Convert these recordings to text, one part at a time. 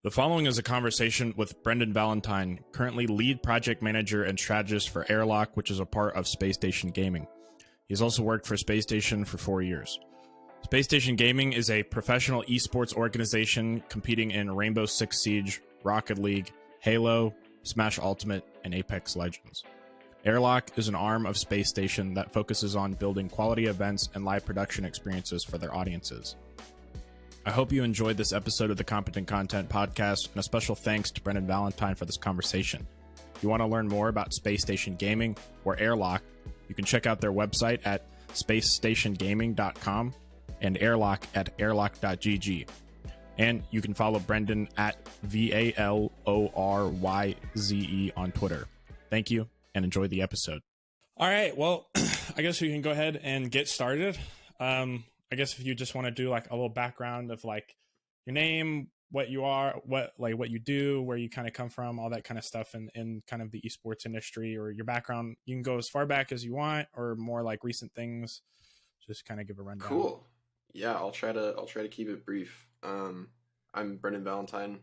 The following is a conversation with Brendan Valentine, currently lead project manager and strategist for Airlock, which is a part of Spacestation Gaming. He's also worked for Spacestation for 4 years. Spacestation Gaming is a professional esports organization competing in Rainbow Six Siege, Rocket League, Halo, Smash Ultimate, and Apex Legends. Airlock is an arm of Spacestation that focuses on building quality events and live production experiences for their audiences. I hope you enjoyed this episode of the Competent Content Podcast, and a special thanks to Brendan Valentine for this conversation. If you want to learn more about Spacestation Gaming or Airlock, you can check out their website at spacestationgaming.com and Airlock at airlock.gg. And you can follow Brendan at VALORYZE on Twitter. Thank you, and enjoy the episode. All right, well, I guess we can go ahead and get started. I guess if you just want to do like a little background of like your name, what you are, what you do, where you kind of come from, all that kind of stuff in kind of the esports industry, or your background. You can go as far back as you want, or more like recent things. Just kind of give a rundown. Cool. Yeah, I'll try to keep it brief. I'm Brendan Valentine.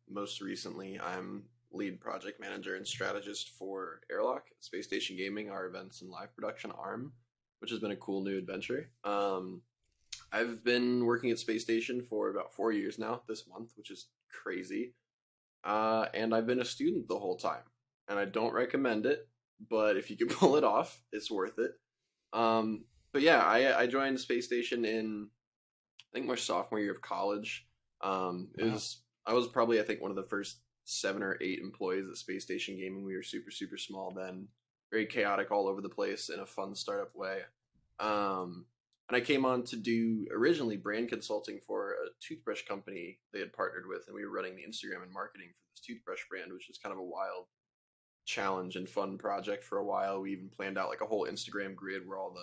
Most recently, I'm lead project manager and strategist for Airlock, Spacestation Gaming, our events and live production arm, which has been a cool new adventure. I've been working at Space Station for about 4 years now this month, which is crazy. And I've been a student the whole time, and I don't recommend it, but if you can pull it off, it's worth it. But yeah, I joined Space Station in, I think, my sophomore year of college. Wow. I was probably, I think, one of the first 7 or 8 employees at Space Station Gaming. We were super, super small then. Very chaotic all over the place in a fun startup way. And I came on to do originally brand consulting for a toothbrush company they had partnered with, and we were running the Instagram and marketing for this toothbrush brand, which was kind of a wild challenge and fun project for a while. We even planned out like a whole Instagram grid where all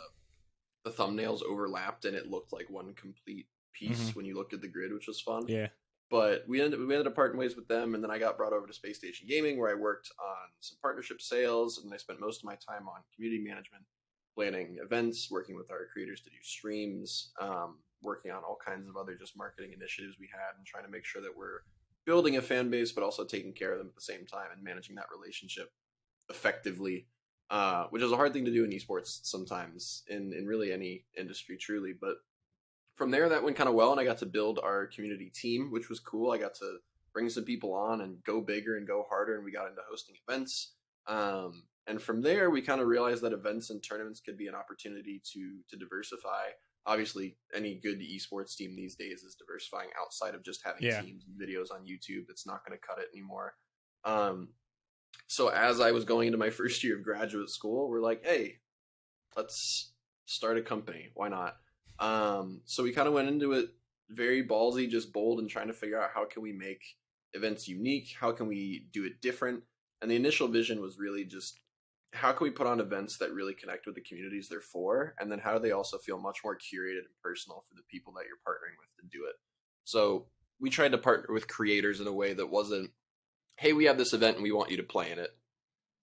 the thumbnails overlapped and it looked like one complete piece when you looked at the grid, which was fun. Yeah. But we ended up parting ways with them, and then I got brought over to Space Station Gaming, where I worked on some partnership sales, and I spent most of my time on community management, planning events, working with our creators to do streams, working on all kinds of other just marketing initiatives we had, and trying to make sure that we're building a fan base, but also taking care of them at the same time and managing that relationship effectively, which is a hard thing to do in esports sometimes, in really any industry, truly. But from there, that went kind of well, and I got to build our community team, which was cool. I got to bring some people on and go bigger and go harder, and we got into hosting events. And from there, we kind of realized that events and tournaments could be an opportunity to diversify. Obviously, any good esports team these days is diversifying outside of just having teams and videos on YouTube. It's not going to cut it anymore. So as I was going into my first year of graduate school, we're like, hey, let's start a company. Why not? So we kind of went into it very ballsy, just bold, and trying to figure out how can we make events unique? How can we do it different? And the initial vision was really just, how can we put on events that really connect with the communities they're for? And then how do they also feel much more curated and personal for the people that you're partnering with to do it? So we tried to partner with creators in a way that wasn't, hey, we have this event and we want you to play in it.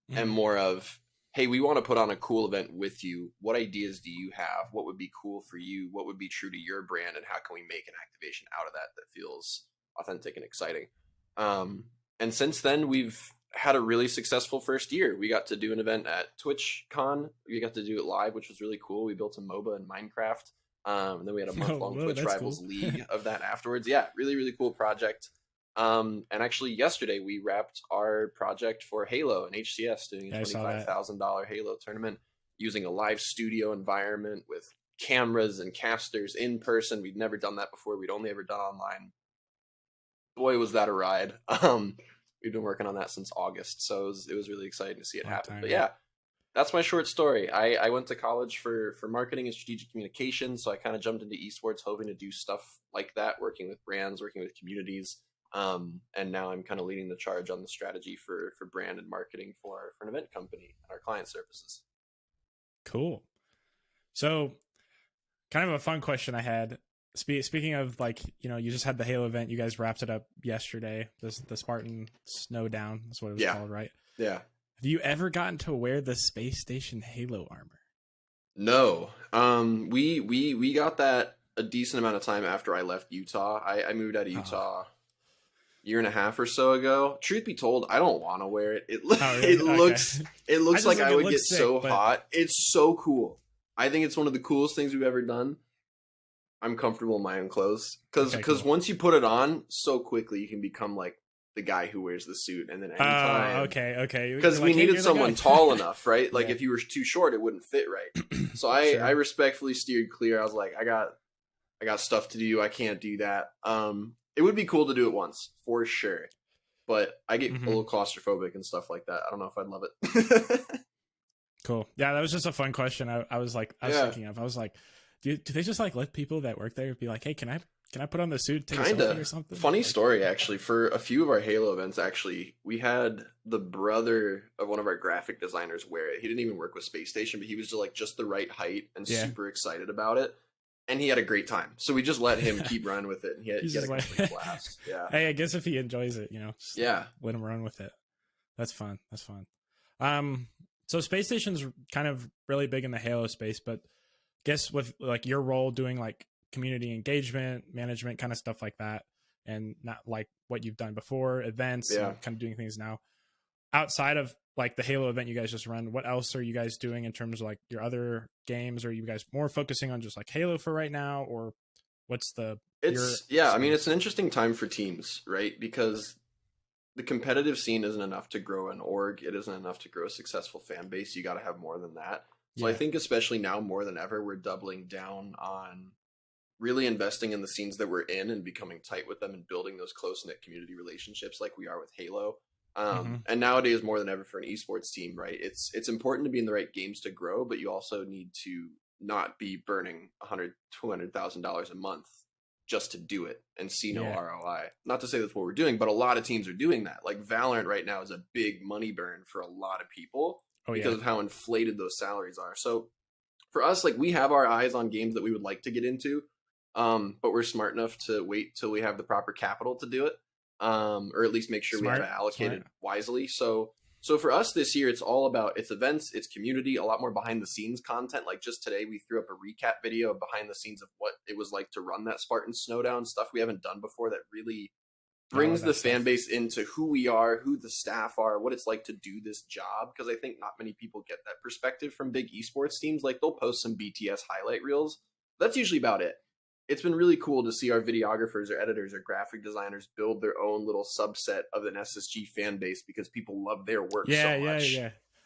And more of, hey, we want to put on a cool event with you. What ideas do you have? What would be cool for you? What would be true to your brand? And how can we make an activation out of that feels authentic and exciting? And since then, we've had a really successful first year. We got to do an event at TwitchCon. We got to do it live, which was really cool. We built a MOBA in Minecraft. And then we had a month-long Twitch Rivals League of that afterwards. Yeah, really, really cool project. And actually yesterday we wrapped our project for Halo and HCS, doing a $25,000 Halo tournament using a live studio environment with cameras and casters in person. We'd never done that before. We'd only ever done online. Boy, was that a ride. We've been working on that since August, so it was really exciting to see it happen. But yeah, that's my short story. I went to college for marketing and strategic communications, so I kind of jumped into esports hoping to do stuff like that, working with brands, working with communities. And now I'm kind of leading the charge on the strategy for brand and marketing for an event company and our client services. Cool. So kind of a fun question I had. Speaking of, like, you know, you just had the Halo event. You guys wrapped it up yesterday. The Spartan Snowdown. That's what it was called, right? Yeah. Have you ever gotten to wear the Space Station Halo armor? No. We got that a decent amount of time after I left Utah. I moved out of Utah year and a half or so ago. Truth be told, I don't want to wear it. It, Oh, really? it looks Okay. it looks like I would get sick, so but... hot. It's so cool. I think it's one of the coolest things we've ever done. I'm comfortable in my own clothes because Okay, cool. once you put it on, so quickly you can become like the guy who wears the suit, and then anytime. Okay. Because we Like, hey, needed you're the someone guy. tall enough, right? Like Yeah. if you were too short, it wouldn't fit right. So Sure. I respectfully steered clear. I was like, I got stuff to do. I can't do that. It would be cool to do it once for sure, but I get a little claustrophobic and stuff like that. I don't know if I'd love it. Cool. Yeah, that was just a fun question. I was thinking of. I was like, do they just like let people that work there be like, hey, can I put on the suit, take a selfie or something? Funny like, story, actually. For a few of our Halo events, actually, we had the brother of one of our graphic designers wear it. He didn't even work with Space Station, but he was just the right height and super excited about it. And he had a great time. So we just let him keep running with it. And he had a complete blast. Yeah. Hey, I guess if he enjoys it, just let him run with it. That's fun. So Space Station's kind of really big in the Halo space, but guess with like your role doing like community engagement, management, kind of stuff like that, and not like what you've done before, events, and kind of doing things now. Outside of like the Halo event you guys just run, what else are you guys doing in terms of like your other games? Are you guys more focusing on just like Halo for right now, or what's the? I mean, it's an interesting time for teams, right? Because the competitive scene isn't enough to grow an org. It isn't enough to grow a successful fan base. You got to have more than that. So I think especially now more than ever, we're doubling down on really investing in the scenes that we're in and becoming tight with them and building those close-knit community relationships like we are with Halo. And nowadays more than ever for an esports team, right? It's important to be in the right games to grow, but you also need to not be burning $100,000-$200,000 a month just to do it and see no ROI. Not to say that's what we're doing, but a lot of teams are doing that. Like Valorant right now is a big money burn for a lot of people because of how inflated those salaries are. So for us, like we have our eyes on games that we would like to get into, but we're smart enough to wait till we have the proper capital to do it, or at least make sure we have it allocated wisely. So for us this year, it's all about it's events, it's community, a lot more behind the scenes content. Like just today, we threw up a recap video of behind the scenes of what it was like to run that Spartan Snowdown, stuff we haven't done before that really brings the fan base into who we are, who the staff are, what it's like to do this job. Because I think not many people get that perspective from big esports teams. Like they'll post some BTS highlight reels. That's usually about it. It's been really cool to see our videographers or editors or graphic designers build their own little subset of an SSG fan base because people love their work so much.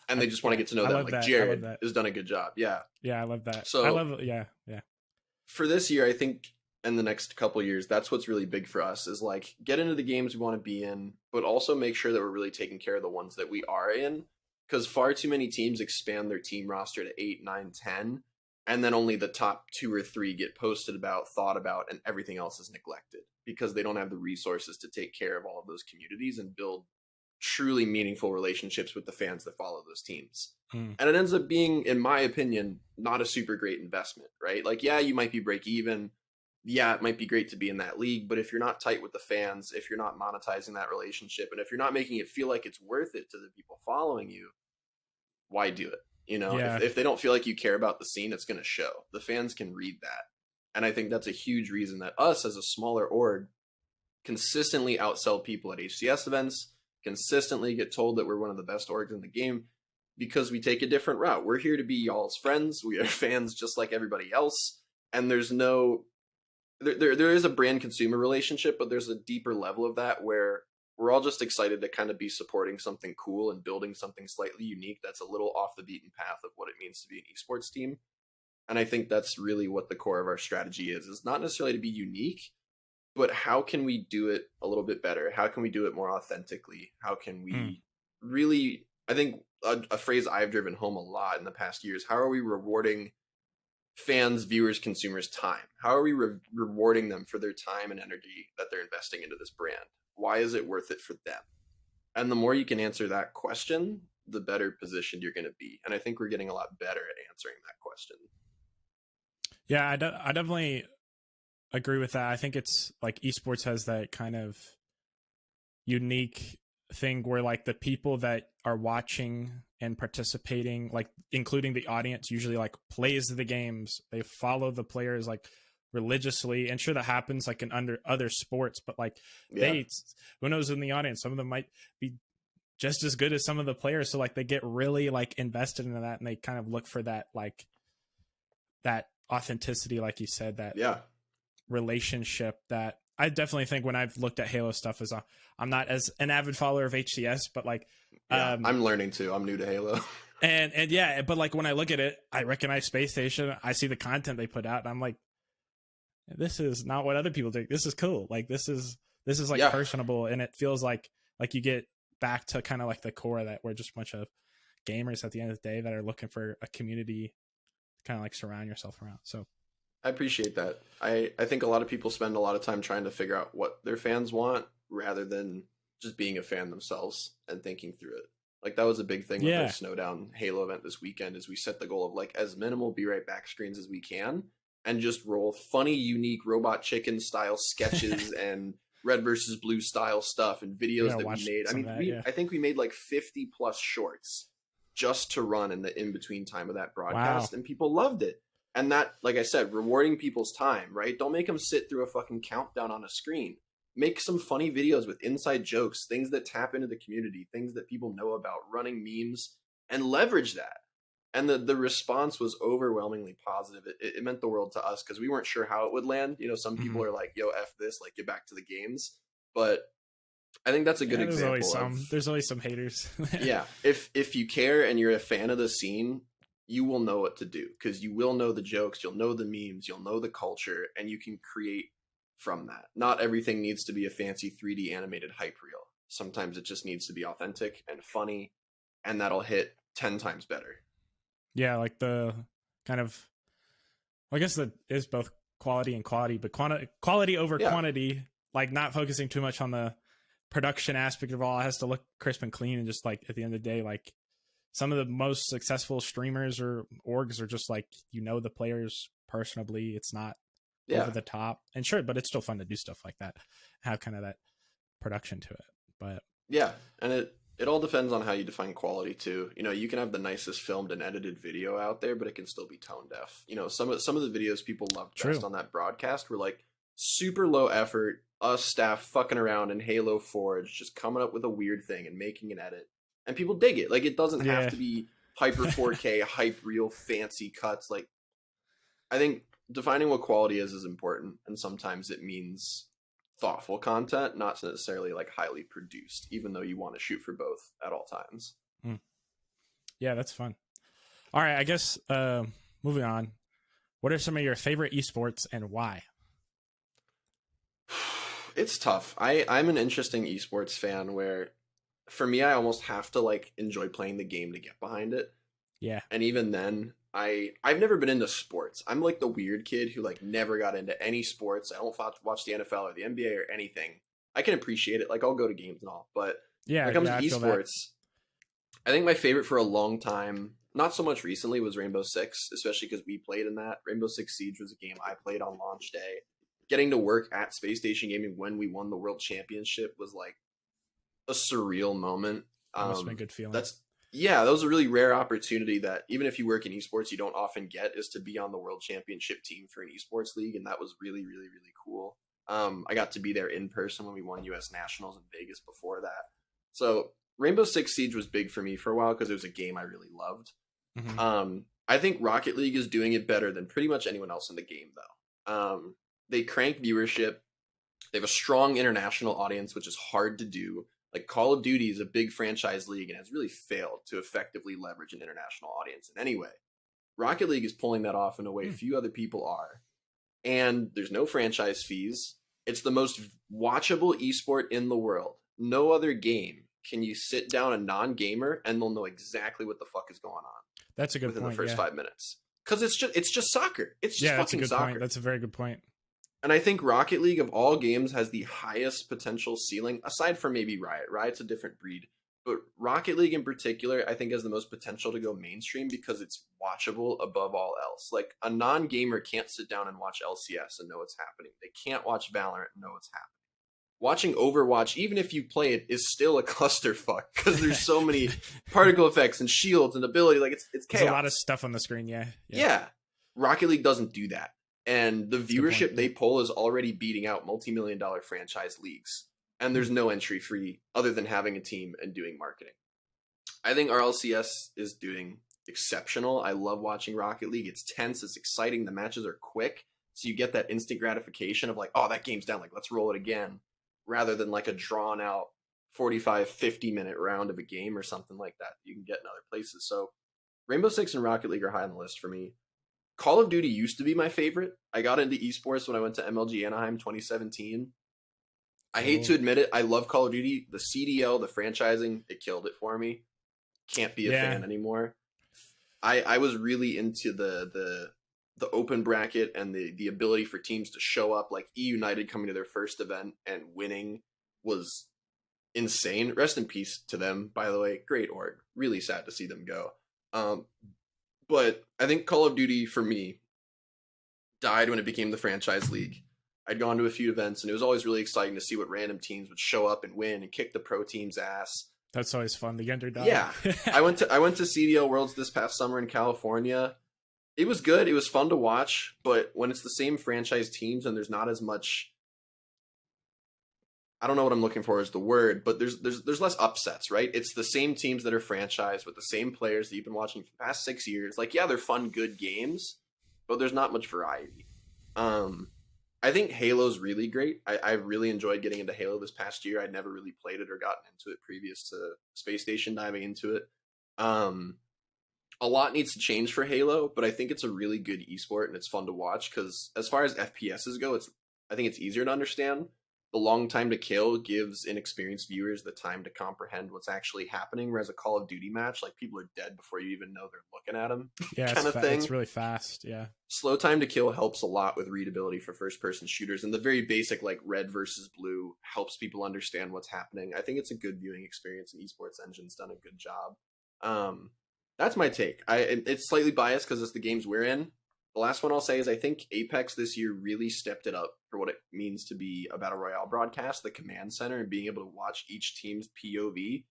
And they just want to get to know them. Like Jared has done a good job. Yeah, I love that. So I love it. Yeah. For this year, I think in the next couple of years, that's what's really big for us is like get into the games we want to be in, but also make sure that we're really taking care of the ones that we are in. Because far too many teams expand their team roster to 8, 9, 10. And then only the top 2 or 3 get posted about, thought about, and everything else is neglected because they don't have the resources to take care of all of those communities and build truly meaningful relationships with the fans that follow those teams. And it ends up being, in my opinion, not a super great investment, right? Like, yeah, you might be break even. Yeah, it might be great to be in that league, but if you're not tight with the fans, if you're not monetizing that relationship, and if you're not making it feel like it's worth it to the people following you, why do it? If they don't feel like you care about the scene, it's going to show. The fans can read that. And I think that's a huge reason that us as a smaller org consistently outsell people at HCS events, consistently get told that we're one of the best orgs in the game because we take a different route. We're here to be y'all's friends. We are fans just like everybody else. And there's there is a brand consumer relationship, but there's a deeper level of that where we're all just excited to kind of be supporting something cool and building something slightly unique that's a little off the beaten path of what it means to be an esports team. And I think that's really what the core of our strategy is not necessarily to be unique, but how can we do it a little bit better? How can we do it more authentically? How can we really, I think a phrase I've driven home a lot in the past years, how are we rewarding fans, viewers, consumers' time? How are we rewarding them for their time and energy that they're investing into this brand? Why is it worth it for them? And the more you can answer that question, the better positioned you're going to be. And I think we're getting a lot better at answering that question. Yeah, I definitely agree with that. I think it's like esports has that kind of unique thing where like the people that are watching and participating, like including the audience, usually like plays the games. They follow the players. Like religiously, and sure that happens like in under other sports, but like who knows in the audience, some of them might be just as good as some of the players, so like they get really like invested into that, and they kind of look for that like that authenticity, like you said, that relationship. That I definitely think when I've looked at Halo stuff, is I'm not as an avid follower of HCS, but like I'm learning to. I'm new to Halo. And yeah, but like when I look at it, I recognize Space Station. I see the content they put out, and I'm like, this is not what other people do. This is cool. Like this is like personable, and it feels like you get back to kind of like the core of that. We're just a bunch of gamers at the end of the day that are looking for a community to kind of like surround yourself around. So I appreciate that. I think a lot of people spend a lot of time trying to figure out what their fans want rather than just being a fan themselves and thinking through it. Like that was a big thing with our Snowdown Halo event this weekend, is we set the goal of like as minimal be right back screens as we can and just roll funny, unique Robot Chicken style sketches and Red versus Blue style stuff and videos that we made. I mean, I think we made like 50 plus shorts just to run in the in-between time of that broadcast, and people loved it. And that, like I said, rewarding people's time, right? Don't make them sit through a fucking countdown on a screen. Make some funny videos with inside jokes, things that tap into the community, things that people know about, running memes, and leverage that. And the response was overwhelmingly positive. It meant the world to us because we weren't sure how it would land. You know, some people are like, yo, F this, like get back to the games. But I think that's a good example. There's always some haters. Yeah. If you care and you're a fan of the scene, you will know what to do because you will know the jokes, you'll know the memes, you'll know the culture, and you can create from that. Not everything needs to be a fancy 3D animated hype reel. Sometimes it just needs to be authentic and funny, and that'll hit 10 times better. Yeah, like the kind of, I guess that is both quality and quality, but quality over quantity, like not focusing too much on the production aspect of all. It has to look crisp and clean, and just like at the end of the day, like some of the most successful streamers or orgs are just like, you know, the players personally. It's not over the top, and sure, but it's still fun to do stuff like that, have kind of that production to it. But yeah, and it all depends on how you define quality too. You know, you can have the nicest filmed and edited video out there, but it can still be tone deaf. You know, some of the videos people loved best on that broadcast were like super low effort, us staff fucking around in Halo Forge, just coming up with a weird thing and making an edit, and people dig it. Like it doesn't have to be hyper 4K, hype real fancy cuts. Like I think defining what quality is important, and sometimes it means thoughtful content, not necessarily like highly produced, even though you want to shoot for both at all times. Yeah, that's fun. All right, I guess moving on, what are some of your favorite esports and why? It's tough. I'm an interesting esports fan where for me I almost have to like enjoy playing the game to get behind it. Yeah. And even then I've never been into sports. I'm like the weird kid who like never got into any sports. I don't watch the NFL or the NBA or anything. I can appreciate it. Like I'll go to games and all, but when it comes to esports, I think my favorite for a long time, not so much recently, was Rainbow Six, especially because we played in that. Rainbow Six Siege was a game I played on launch day. Getting to work at Spacestation Gaming when we won the world championship was like a surreal moment. That must have been a good feeling. That was a really rare opportunity that even if you work in esports, you don't often get, is to be on the world championship team for an esports league. And that was really, really, really cool. I got to be there in person when we won US Nationals in Vegas before that. So Rainbow Six Siege was big for me for a while because it was a game I really loved. I think Rocket League is doing it better than pretty much anyone else in the game, though. They crank viewership. They have a strong international audience, which is hard to do. Like Call of Duty is a big franchise league and has really failed to effectively leverage an international audience in any way. Rocket League is pulling that off in a way few other people are. And there's no franchise fees. It's the most watchable esport in the world. No other game can you sit down a non-gamer and they'll know exactly what the fuck is going on. That's a good point. Within the first 5 minutes. Because it's just soccer. It's just fucking soccer. Point. That's a very good point. And I think Rocket League of all games has the highest potential ceiling, aside from maybe Riot. Riot's a different breed. But Rocket League in particular, I think has the most potential to go mainstream because it's watchable above all else. Like a non-gamer can't sit down and watch LCS and know what's happening. They can't watch Valorant and know what's happening. Watching Overwatch, even if you play it, is still a clusterfuck because there's so many particle effects and shields and ability. Like it's chaos. There's a lot of stuff on the screen. Yeah. Rocket League doesn't do that. and the That's a good point. viewership they pull is already beating out multi-million-dollar franchise leagues. And there's no entry fee other than having a team and doing marketing. I think RLCS is doing exceptional. I love watching Rocket League. It's tense, it's exciting, the matches are quick, so you get that instant gratification of like, oh, that game's down, like let's roll it again, rather than like a drawn out 45 50-minute round of a game or something like that you can get in other places. So Rainbow Six and Rocket League are high on the list for me. Call of Duty used to be my favorite. I got into esports when I went to MLG Anaheim 2017. I hate to admit it, I love Call of Duty. The CDL, the franchising, it killed it for me. Can't be a fan anymore. I was really into the open bracket and the ability for teams to show up, like E United coming to their first event and winning was insane. Rest in peace to them, by the way. Great org. Really sad to see them go. But I think Call of Duty for me died when it became the franchise league. I'd gone to a few events and it was always really exciting to see what random teams would show up and win and kick the pro team's ass. That's always fun. The underdog. Yeah. I went to CDL Worlds this past summer in California. It was good. It was fun to watch, but when it's the same franchise teams and there's not as much, I don't know what I'm looking for is the word, but there's less upsets, right? It's the same teams that are franchised with the same players that you've been watching for the past 6 years. Like, yeah, they're fun, good games, but there's not much variety. I think Halo's really great. I really enjoyed getting into Halo this past year. I'd never really played it or gotten into it previous to Space Station diving into it. A lot needs to change for Halo, but I think it's a really good esport and it's fun to watch because as far as FPSs go, I think it's easier to understand. The long time to kill gives inexperienced viewers the time to comprehend what's actually happening, whereas a Call of Duty match, like people are dead before you even know they're looking at them. Yeah, kind of thing. It's really fast. Yeah. Slow time to kill helps a lot with readability for first-person shooters, and the very basic like red versus blue helps people understand what's happening. I think it's a good viewing experience, and Esports Engine's done a good job. That's my take. It's slightly biased because it's the games we're in. The last one I'll say is I think Apex this year really stepped it up for what it means to be a Battle Royale broadcast, the command center, and being able to watch each team's POV.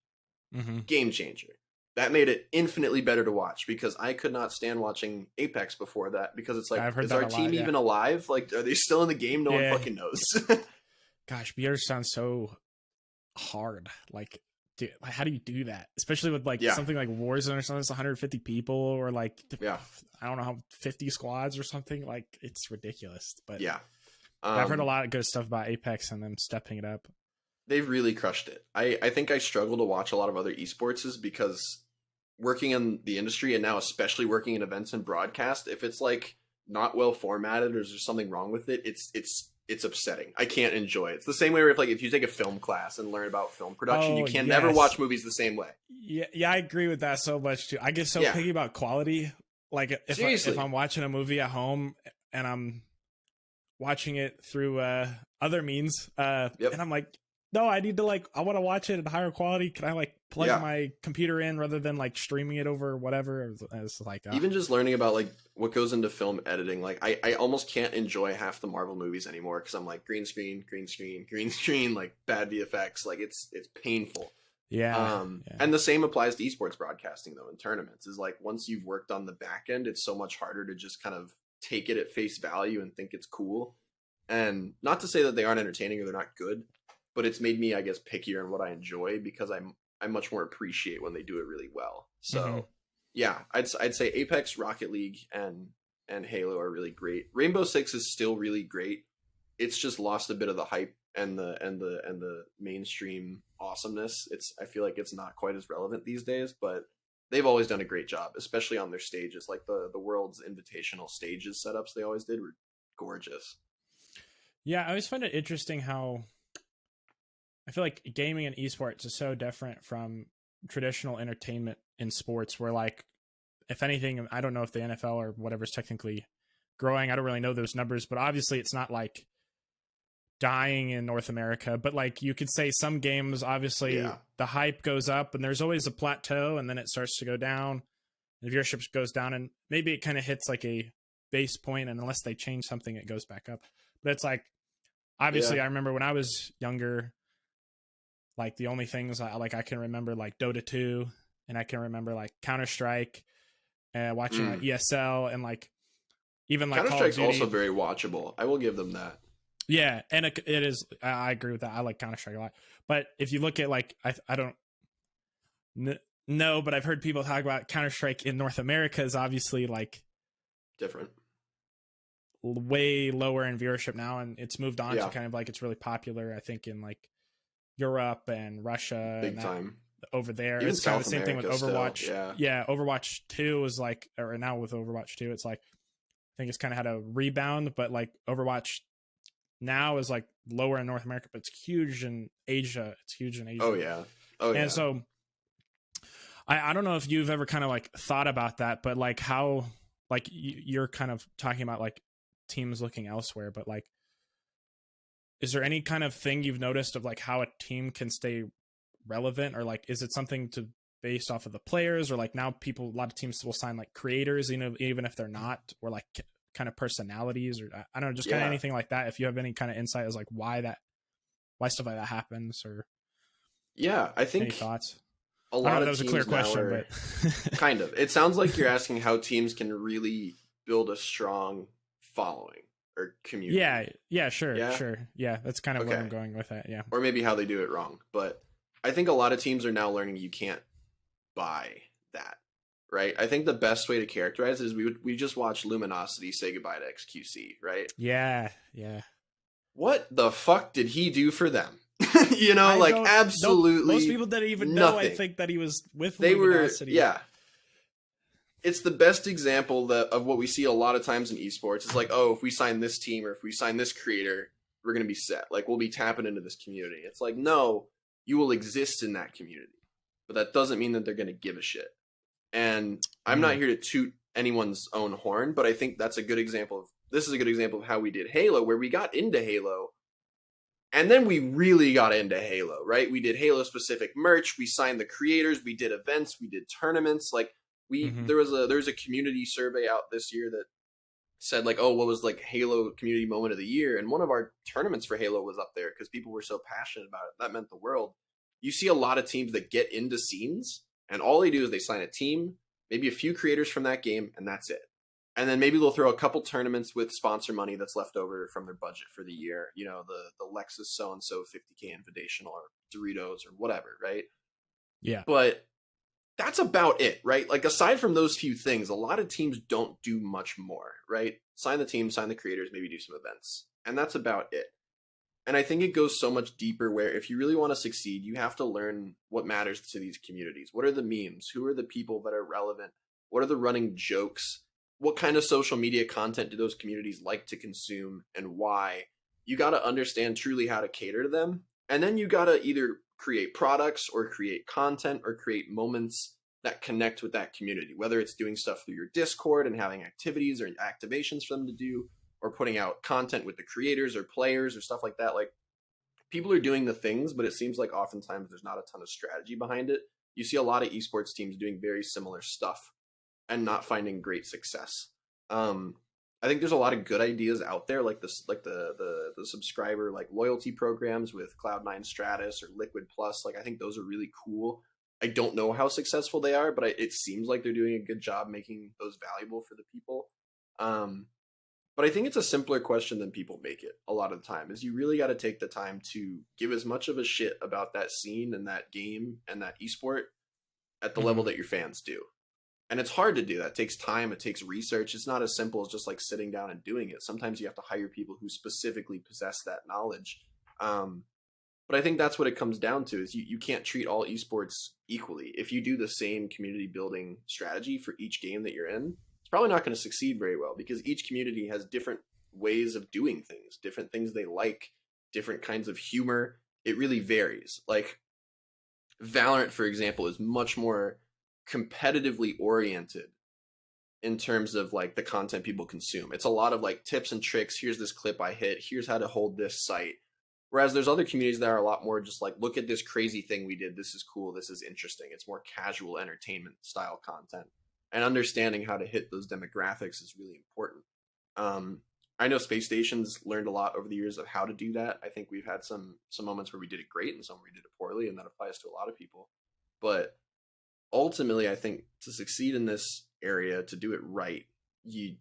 Mm-hmm. Game changer. That made it infinitely better to watch because I could not stand watching Apex before that because it's like, is our team even alive? Like, are they still in the game? No one fucking knows. Gosh, BR sounds so hard. Like, dude, how do you do that? Especially with like something like Warzone or something, it's 150 people or like, I don't know, how 50 squads or something. Like, it's ridiculous. But yeah, I've heard a lot of good stuff about Apex and them stepping it up. They've really crushed it. I think I struggle to watch a lot of other esports because working in the industry and now especially working in events and broadcast, if it's like not well formatted or there's something wrong with it, it's upsetting. I can't enjoy it. It's the same way if you take a film class and learn about film production, you can never watch movies the same way. Yeah, I agree with that so much too. I get so picky about quality. Like if I'm watching a movie at home and I'm watching it through other means, and I'm like, no, I need to I want to watch it at higher quality. Can I plug my computer in rather than streaming it over whatever? It's like even just learning about what goes into film editing. Like I almost can't enjoy half the Marvel movies anymore because I'm like green screen, like bad VFX. Like it's painful. Yeah. And the same applies to esports broadcasting though in tournaments. Is like once you've worked on the back end, it's so much harder to just kind of take it at face value and think it's cool. And not to say that they aren't entertaining or they're not good, but it's made me, I guess, pickier in what I enjoy because I much more appreciate when they do it really well. So yeah, I'd say Apex, Rocket League, and Halo are really great. Rainbow Six is still really great. It's just lost a bit of the hype and the mainstream awesomeness. I feel like it's not quite as relevant these days, but they've always done a great job, especially on their stages. Like the world's invitational stages setups they always did were gorgeous. Yeah, I always find it interesting how I feel like gaming and esports is so different from traditional entertainment in sports where if anything, I don't know if the NFL or whatever's technically growing. I don't really know those numbers, but obviously it's not dying in North America, but you could say some games, obviously the hype goes up and there's always a plateau and then it starts to go down. The viewership goes down and maybe it kind of hits a base point, and unless they change something, it goes back up. But it's obviously I remember when I was younger, the only things I can remember Dota 2 and I can remember Counter-Strike and watching ESL and even like Counter Call of Strike's also Duty. very watchable. I will give them that. Yeah, and it is. I agree with that. I like Counter Strike a lot. But if you look at like, I don't know, but I've heard people talk about Counter Strike in North America is obviously like Different. way lower in viewership now, and it's moved on Yeah. to kind of like it's really popular. I think in like Europe and Russia, Big and that, time. over there. Even It's kind of South the same thing with America Overwatch. still, Yeah, Overwatch 2 is like, or now with Overwatch 2, it's like I think it's kind of had a rebound, but like Overwatch now is like lower in North America, but it's huge in Asia. It's huge in Asia. Oh yeah. Oh yeah. And so I don't know if you've ever kind of like thought about that, but like how, like you're kind of talking about like teams looking elsewhere, but like, is there any kind of thing you've noticed of like how a team can stay relevant, or like, is it something to based off of the players, or like now people, a lot of teams will sign like creators, you know, even if they're not, or like kind of personalities, or I don't know, just kind of anything like that. If you have any kind of insight as like why stuff like that happens, or yeah, I any think thoughts? a I don't know lot if of that was a teams clear now question, are but kind of. It sounds like you're asking how teams can really build a strong following or community. yeah, sure, Yeah? sure. Yeah, that's kind of where I'm Okay. going with that. Yeah. Or maybe how they do it wrong. But I think a lot of teams are now learning you can't buy that. Right? I think the best way to characterize it is we just watched Luminosity say goodbye to XQC, right? Yeah, yeah. What the fuck did he do for them? You know, I like don't. absolutely Most people didn't even know. I nothing. think that he was with They were, Luminosity. yeah. It's the best example of what we see a lot of times in esports. It's like, oh, if we sign this team or if we sign this creator, we're going to be set. Like, we'll be tapping into this community. It's like, no, you will exist in that community. But that doesn't mean that they're going to give a shit. And I'm not here to toot anyone's own horn, but I think that's a good example of, this is a good example of how we did Halo, where we got into Halo and then we really got into Halo, right? We did Halo specific merch. We signed the creators. We did events. We did tournaments. Like there was a community survey out this year that said like, oh, what was like Halo community moment of the year? And one of our tournaments for Halo was up there because people were so passionate about it. That meant the world. You see a lot of teams that get into scenes and all they do is they sign a team, maybe a few creators from that game, and that's it. And then maybe they'll throw a couple tournaments with sponsor money that's left over from their budget for the year. You know, the Lexus so-and-so 50K Invitational or Doritos or whatever, right? Yeah. But that's about it, right? Like, aside from those few things, a lot of teams don't do much more, right? Sign the team, sign the creators, maybe do some events. And that's about it. And I think it goes so much deeper where if you really want to succeed, you have to learn what matters to these communities. What are the memes? Who are the people that are relevant? What are the running jokes? What kind of social media content do those communities like to consume and why? You got to understand truly how to cater to them. And then you got to either create products or create content or create moments that connect with that community, whether it's doing stuff through your Discord and having activities or activations for them to do, or putting out content with the creators or players or stuff like that. Like, people are doing the things, but it seems like oftentimes there's not a ton of strategy behind it. You see a lot of esports teams doing very similar stuff and not finding great success. I think there's a lot of good ideas out there, like this, like the subscriber like loyalty programs with Cloud9 Stratus or Liquid Plus. Like, I think those are really cool. I don't know how successful they are, but it seems like they're doing a good job making those valuable for the people. But I think it's a simpler question than people make it a lot of the time, is you really got to take the time to give as much of a shit about that scene and that game and that esport at the level that your fans do. And it's hard to do that. It takes time. It takes research. It's not as simple as just like sitting down and doing it. Sometimes you have to hire people who specifically possess that knowledge. But I think that's what it comes down to, is you can't treat all esports equally. If you do the same community building strategy for each game that you're in, it's probably not going to succeed very well, because each community has different ways of doing things, different things they like, different kinds of humor. It really varies. Like, Valorant, for example, is much more competitively oriented in terms of like the content people consume. It's a lot of like tips and tricks. Here's this clip I hit. Here's how to hold this site. Whereas there's other communities that are a lot more just like, look at this crazy thing we did. This is cool. This is interesting. It's more casual entertainment style content. And understanding how to hit those demographics is really important. I know Space Station's learned a lot over the years of how to do that. I think we've had some moments where we did it great and some where we did it poorly, and that applies to a lot of people. But ultimately, I think to succeed in this area, to do it right, you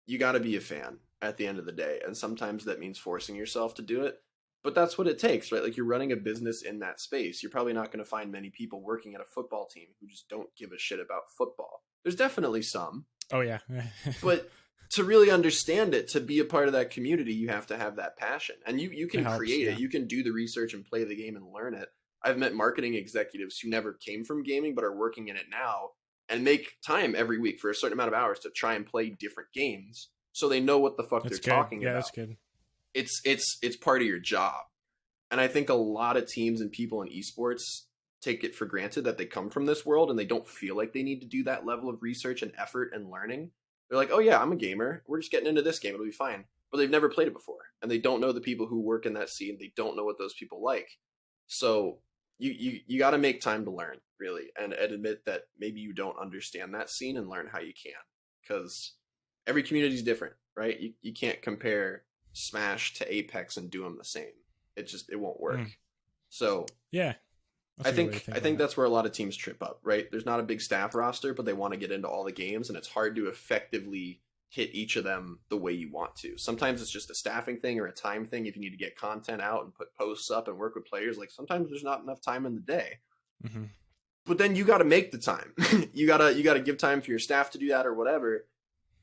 you got to be a fan at the end of the day. And sometimes that means forcing yourself to do it. But that's what it takes, right? Like, you're running a business in that space. You're probably not going to find many people working at a football team who just don't give a shit about football. There's definitely some. Oh, yeah. But to really understand it, to be a part of that community, you have to have that passion. And you can create it. You can do the research and play the game and learn it. I've met marketing executives who never came from gaming but are working in it now and make time every week for a certain amount of hours to try and play different games so they know what the fuck they're talking about. That's good. It's part of your job. And I think a lot of teams and people in esports take it for granted that they come from this world and they don't feel like they need to do that level of research and effort and learning. They're like, oh yeah, I'm a gamer. We're just getting into this game. It'll be fine. But they've never played it before. And they don't know the people who work in that scene. They don't know what those people like. So you got to make time to learn, really, and admit that maybe you don't understand that scene and learn how you can. Because every community is different, right? You can't compare Smash to Apex and do them the same. It won't work. So yeah, I think that's where a lot of teams trip up, right? There's not a big staff roster, but they want to get into all the games, and it's hard to effectively hit each of them the way you want to. Sometimes it's just a staffing thing or a time thing. If you need to get content out and put posts up and work with players, like, sometimes there's not enough time in the day. Mm-hmm. But then you got to make the time. you gotta give time for your staff to do that or whatever,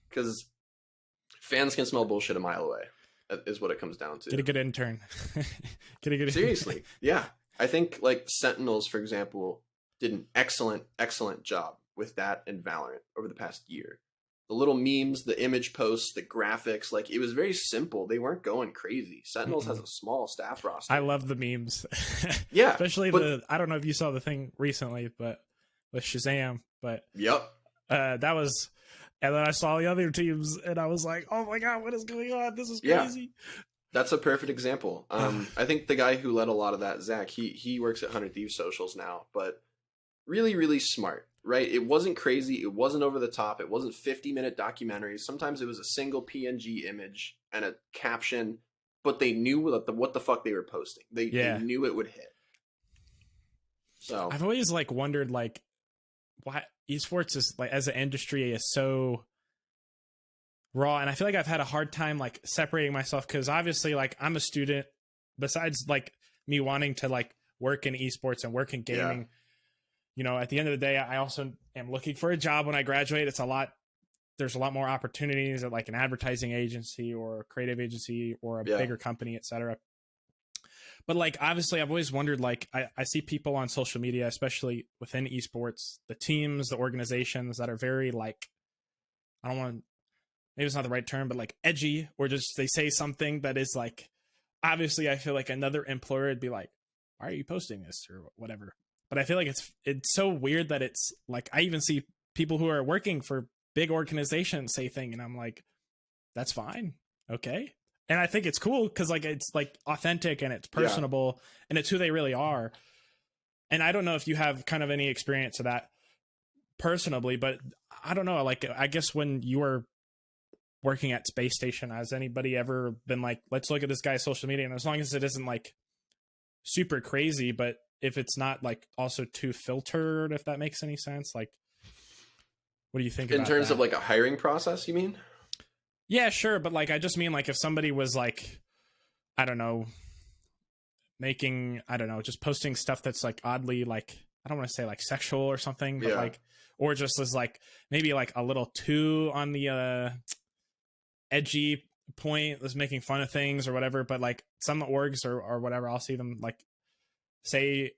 because fans can smell bullshit a mile away. That is what it comes down to. Get a good intern. Seriously, yeah. I think, like, Sentinels, for example, did an excellent job with that in Valorant over the past year. The little memes, the image posts, the graphics, like, it was very simple. They weren't going crazy. Sentinels has a small staff roster. I love the memes. Yeah. Especially I don't know if you saw the thing recently, but with Shazam, but yep. That was, and then I saw the other teams and I was like, oh my God, what is going on? This is crazy. Yeah. That's a perfect example. I think the guy who led a lot of that, Zach, he works at 100 Thieves Socials now, but really, really smart, right? It wasn't crazy. It wasn't over the top. It wasn't 50-minute documentaries. Sometimes it was a single PNG image and a caption, but they knew what the fuck they were posting. They knew it would hit. So I've always, like, wondered, like, why esports is, like, as an industry, is so raw, and I feel like I've had a hard time, like, separating myself, because obviously, like, I'm a student. Besides, like, me wanting to, like, work in esports and work in gaming, you know, at the end of the day, I also am looking for a job when I graduate. There's a lot more opportunities at, like, an advertising agency or a creative agency or a bigger company, etc. But, like, obviously, I've always wondered, like, I see people on social media, especially within esports, the teams, the organizations that are very, like, I don't want to, maybe it's not the right term, but, like, edgy, or just they say something that is, like, obviously I feel like another employer would be like, why are you posting this or whatever? But I feel like it's so weird that it's like, I even see people who are working for big organizations say things, and I'm like, that's fine. Okay. And I think it's cool because, like, it's, like, authentic and it's personable and it's who they really are. And I don't know if you have kind of any experience of that personally, but I don't know. Like, I guess when you were working at Space Station, has anybody ever been like, let's look at this guy's social media, and as long as it isn't, like, super crazy, but if it's not, like, also too filtered, if that makes any sense, like, what do you think in about terms that? of, like, a hiring process, you mean? Yeah, sure. But, like, I just mean, like, if somebody was, like, I don't know, just posting stuff that's, like, oddly, like, I don't want to say, like, sexual or something, but like, or just as, like, maybe, like, a little too on the edgy point, was making fun of things or whatever. But, like, some orgs or whatever, I'll see them, like, say,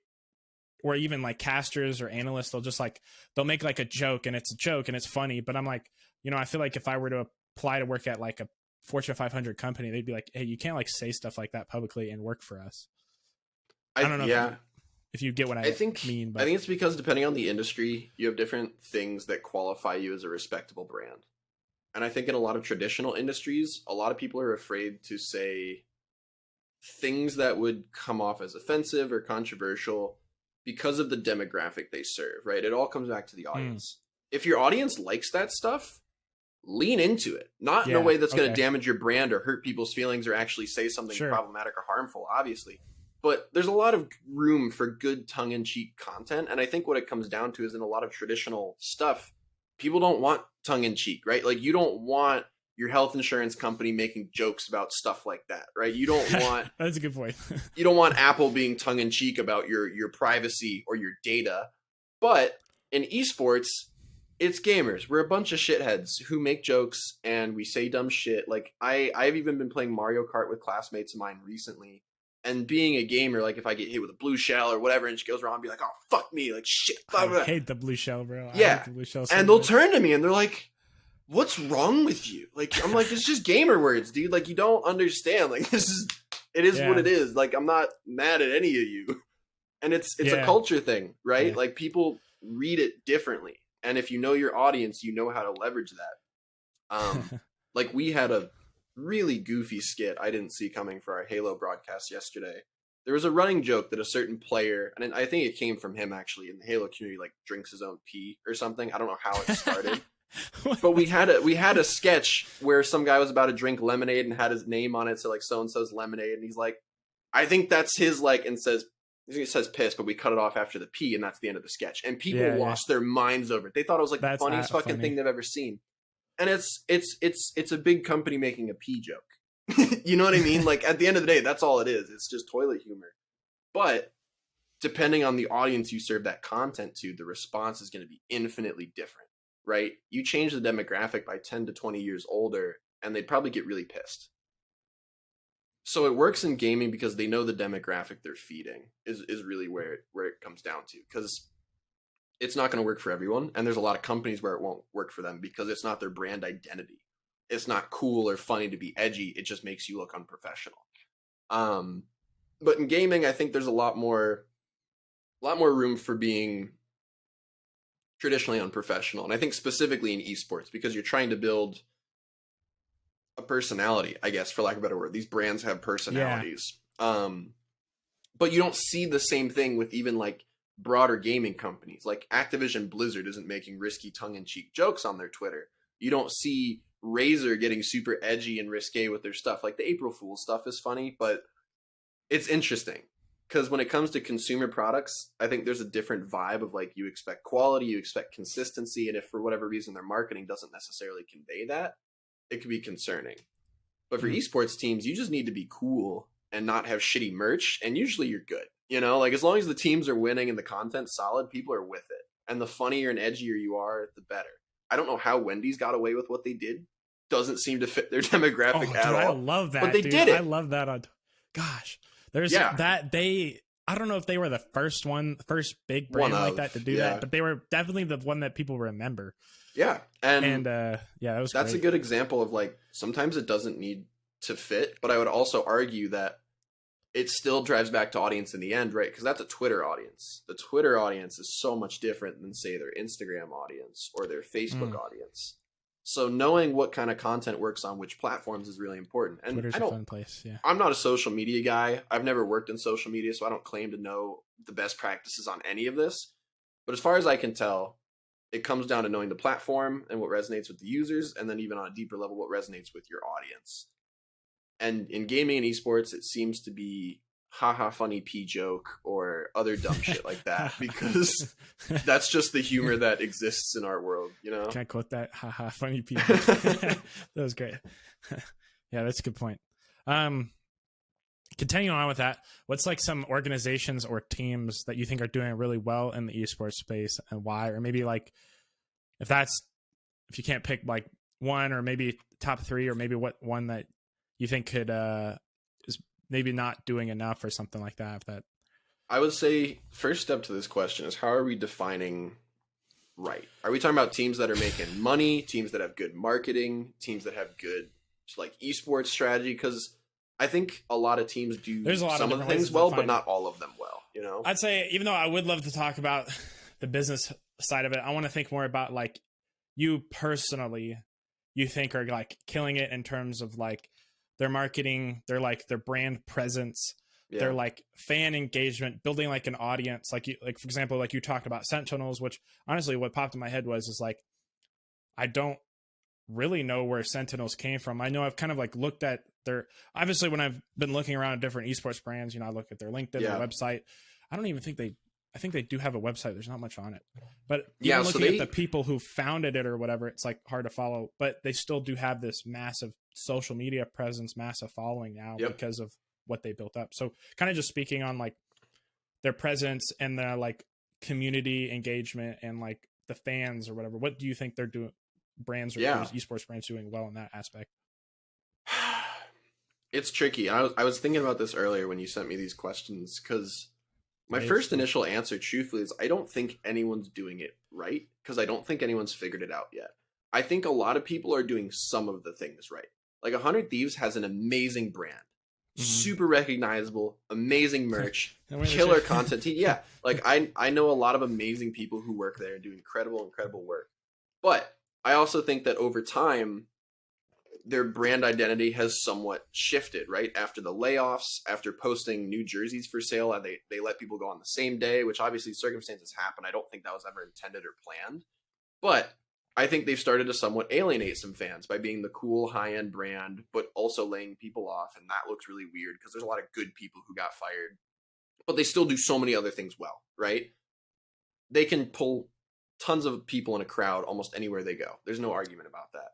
or even, like, casters or analysts, they'll make, like, a joke, and it's a joke and it's funny. But I'm like, you know, I feel like if I were to apply to work at, like, a Fortune 500 company, they'd be like, hey, you can't, like, say stuff like that publicly and work for us. I don't know if you get what I mean. But I think it's because, depending on the industry, you have different things that qualify you as a respectable brand. And I think in a lot of traditional industries, a lot of people are afraid to say things that would come off as offensive or controversial because of the demographic they serve, right? It all comes back to the audience. If your audience likes that stuff, lean into it. Not in a way that's going to damage your brand or hurt people's feelings or actually say something problematic or harmful, obviously. But there's a lot of room for good tongue-in-cheek content. And I think what it comes down to is, in a lot of traditional stuff, people don't want tongue-in-cheek, right? Like, you don't want your health insurance company making jokes about stuff like that, right? You don't want that's a good point. you don't want Apple being tongue in cheek about your privacy or your data. But in esports, it's gamers. We're a bunch of shitheads who make jokes and we say dumb shit. Like I've even been playing Mario Kart with classmates of mine recently. And being a gamer, like if I get hit with a blue shell or whatever, and she goes around and be like, "Oh fuck me," like shit. Blah, blah. I hate the blue shell, bro. Yeah, I hate the blue shell so and they'll much. turn to me and they're like, "What's wrong with you?" Like I'm like, "It's just gamer words, dude. Like you don't understand. Like it is what it is. Like I'm not mad at any of you." And it's a culture thing, right? Yeah. Like people read it differently, and if you know your audience, you know how to leverage that. Like we had a really goofy skit I didn't see coming for our Halo broadcast yesterday. There was a running joke that a certain player, and I think it came from him actually in the Halo community, like drinks his own pee or something. I don't know how it started. But we had a sketch where some guy was about to drink lemonade and had his name on it, so like so and so's lemonade, and he's like, I think that's his, like, and says piss, but we cut it off after the P, and that's the end of the sketch. And people lost their minds over it. They thought it was like the funniest fucking thing they've ever seen. And it's a big company making a pee joke. You know what I mean? Like at the end of the day, that's all it is. It's just toilet humor. But depending on the audience you serve that content to, the response is going to be infinitely different, right? You change the demographic by 10 to 20 years older, and they'd probably get really pissed. So it works in gaming because they know the demographic they're feeding is really where it comes down to. Because it's not going to work for everyone, and there's a lot of companies where it won't work for them because it's not their brand identity. It's not cool or funny to be edgy. It just makes you look unprofessional. But in gaming, I think there's a lot more room for being traditionally unprofessional. And I think specifically in esports, because you're trying to build a personality, I guess, for lack of a better word. These brands have personalities. Yeah. But you don't see the same thing with even like broader gaming companies. Like Activision Blizzard isn't making risky tongue-in-cheek jokes on their Twitter. You don't see Razer getting super edgy and risque with their stuff. Like the April Fool's stuff is funny, but it's interesting because when it comes to consumer products, I think there's a different vibe of like you expect quality, you expect consistency, and if for whatever reason their marketing doesn't necessarily convey that, it could be concerning. But for esports teams, you just need to be cool and not have shitty merch, and usually you're good. You know, like as long as the teams are winning and the content's solid, people are with it. And the funnier and edgier you are, the better. I don't know how Wendy's got away with what they did. Doesn't seem to fit their demographic at all. I love that. But they did it. I love that. Gosh, there's that they. I don't know if they were the first big brand like that to do that, but they were definitely the one that people remember. Yeah, and that was. That's great. A good example of like sometimes it doesn't need to fit, but I would also argue that it still drives back to audience in the end, right? Because that's a Twitter audience. The Twitter audience is so much different than, say, their Instagram audience or their Facebook audience. So knowing what kind of content works on which platforms is really important. And Twitter's a fun place, yeah. I'm not a social media guy. I've never worked in social media, so I don't claim to know the best practices on any of this. But as far as I can tell, it comes down to knowing the platform and what resonates with the users, and then even on a deeper level, what resonates with your audience. And in gaming and esports, it seems to be haha funny pee joke or other dumb shit like that, because that's just the humor that exists in our world, you know? Can I quote that? Haha funny pee joke. That was great. Yeah, that's a good point. Continuing on with that, what's like some organizations or teams that you think are doing really well in the esports space and why? Or maybe like if you can't pick like one or maybe top three, or maybe what one that you think could is maybe not doing enough or something like that. If that, I would say first step to this question is, how are we defining right? Are we talking about teams that are making money, teams that have good marketing, teams that have good like esports strategy? Because I think a lot of teams do some of the things well, but not all of them well, you know? I'd say, even though I would love to talk about the business side of it, I want to think more about like you personally, you think are like killing it in terms of like their marketing, their brand presence, their like fan engagement, building like an audience. Like for example, like you talked about Sentinels, which honestly what popped in my head is like, I don't really know where Sentinels came from. I know I've kind of like looked at obviously when I've been looking around at different esports brands, you know, I look at their LinkedIn, their website. I don't even think they I think they do have a website. There's not much on it, but Yeah, even so looking they at the people who founded it or whatever, it's like hard to follow. But they still do have this massive social media presence, massive following now Yep. because of what they built up. So kind of just speaking on like their presence and their like community engagement and like the fans or whatever. What do you think they're doing? Brands or Yeah. esports brands doing well in that aspect? It's tricky. I was thinking about this earlier when you sent me these questions, because my first initial answer, truthfully, is I don't think anyone's doing it right, because I don't think anyone's figured it out yet. I think a lot of people are doing some of the things right. Like 100 Thieves has an amazing brand, super recognizable, amazing merch, killer content team. Yeah, like I know a lot of amazing people who work there and do incredible work. But I also think that over time, their brand identity has somewhat shifted, right? After the layoffs, after posting new jerseys for sale, and they let people go on the same day, which obviously circumstances happen. I don't think that was ever intended or planned. But I think they've started to somewhat alienate some fans by being the cool high-end brand, but also laying people off. And that looks really weird because there's a lot of good people who got fired, but they still do so many other things well, right? They can pull tons of people in a crowd almost anywhere they go. There's no argument about that.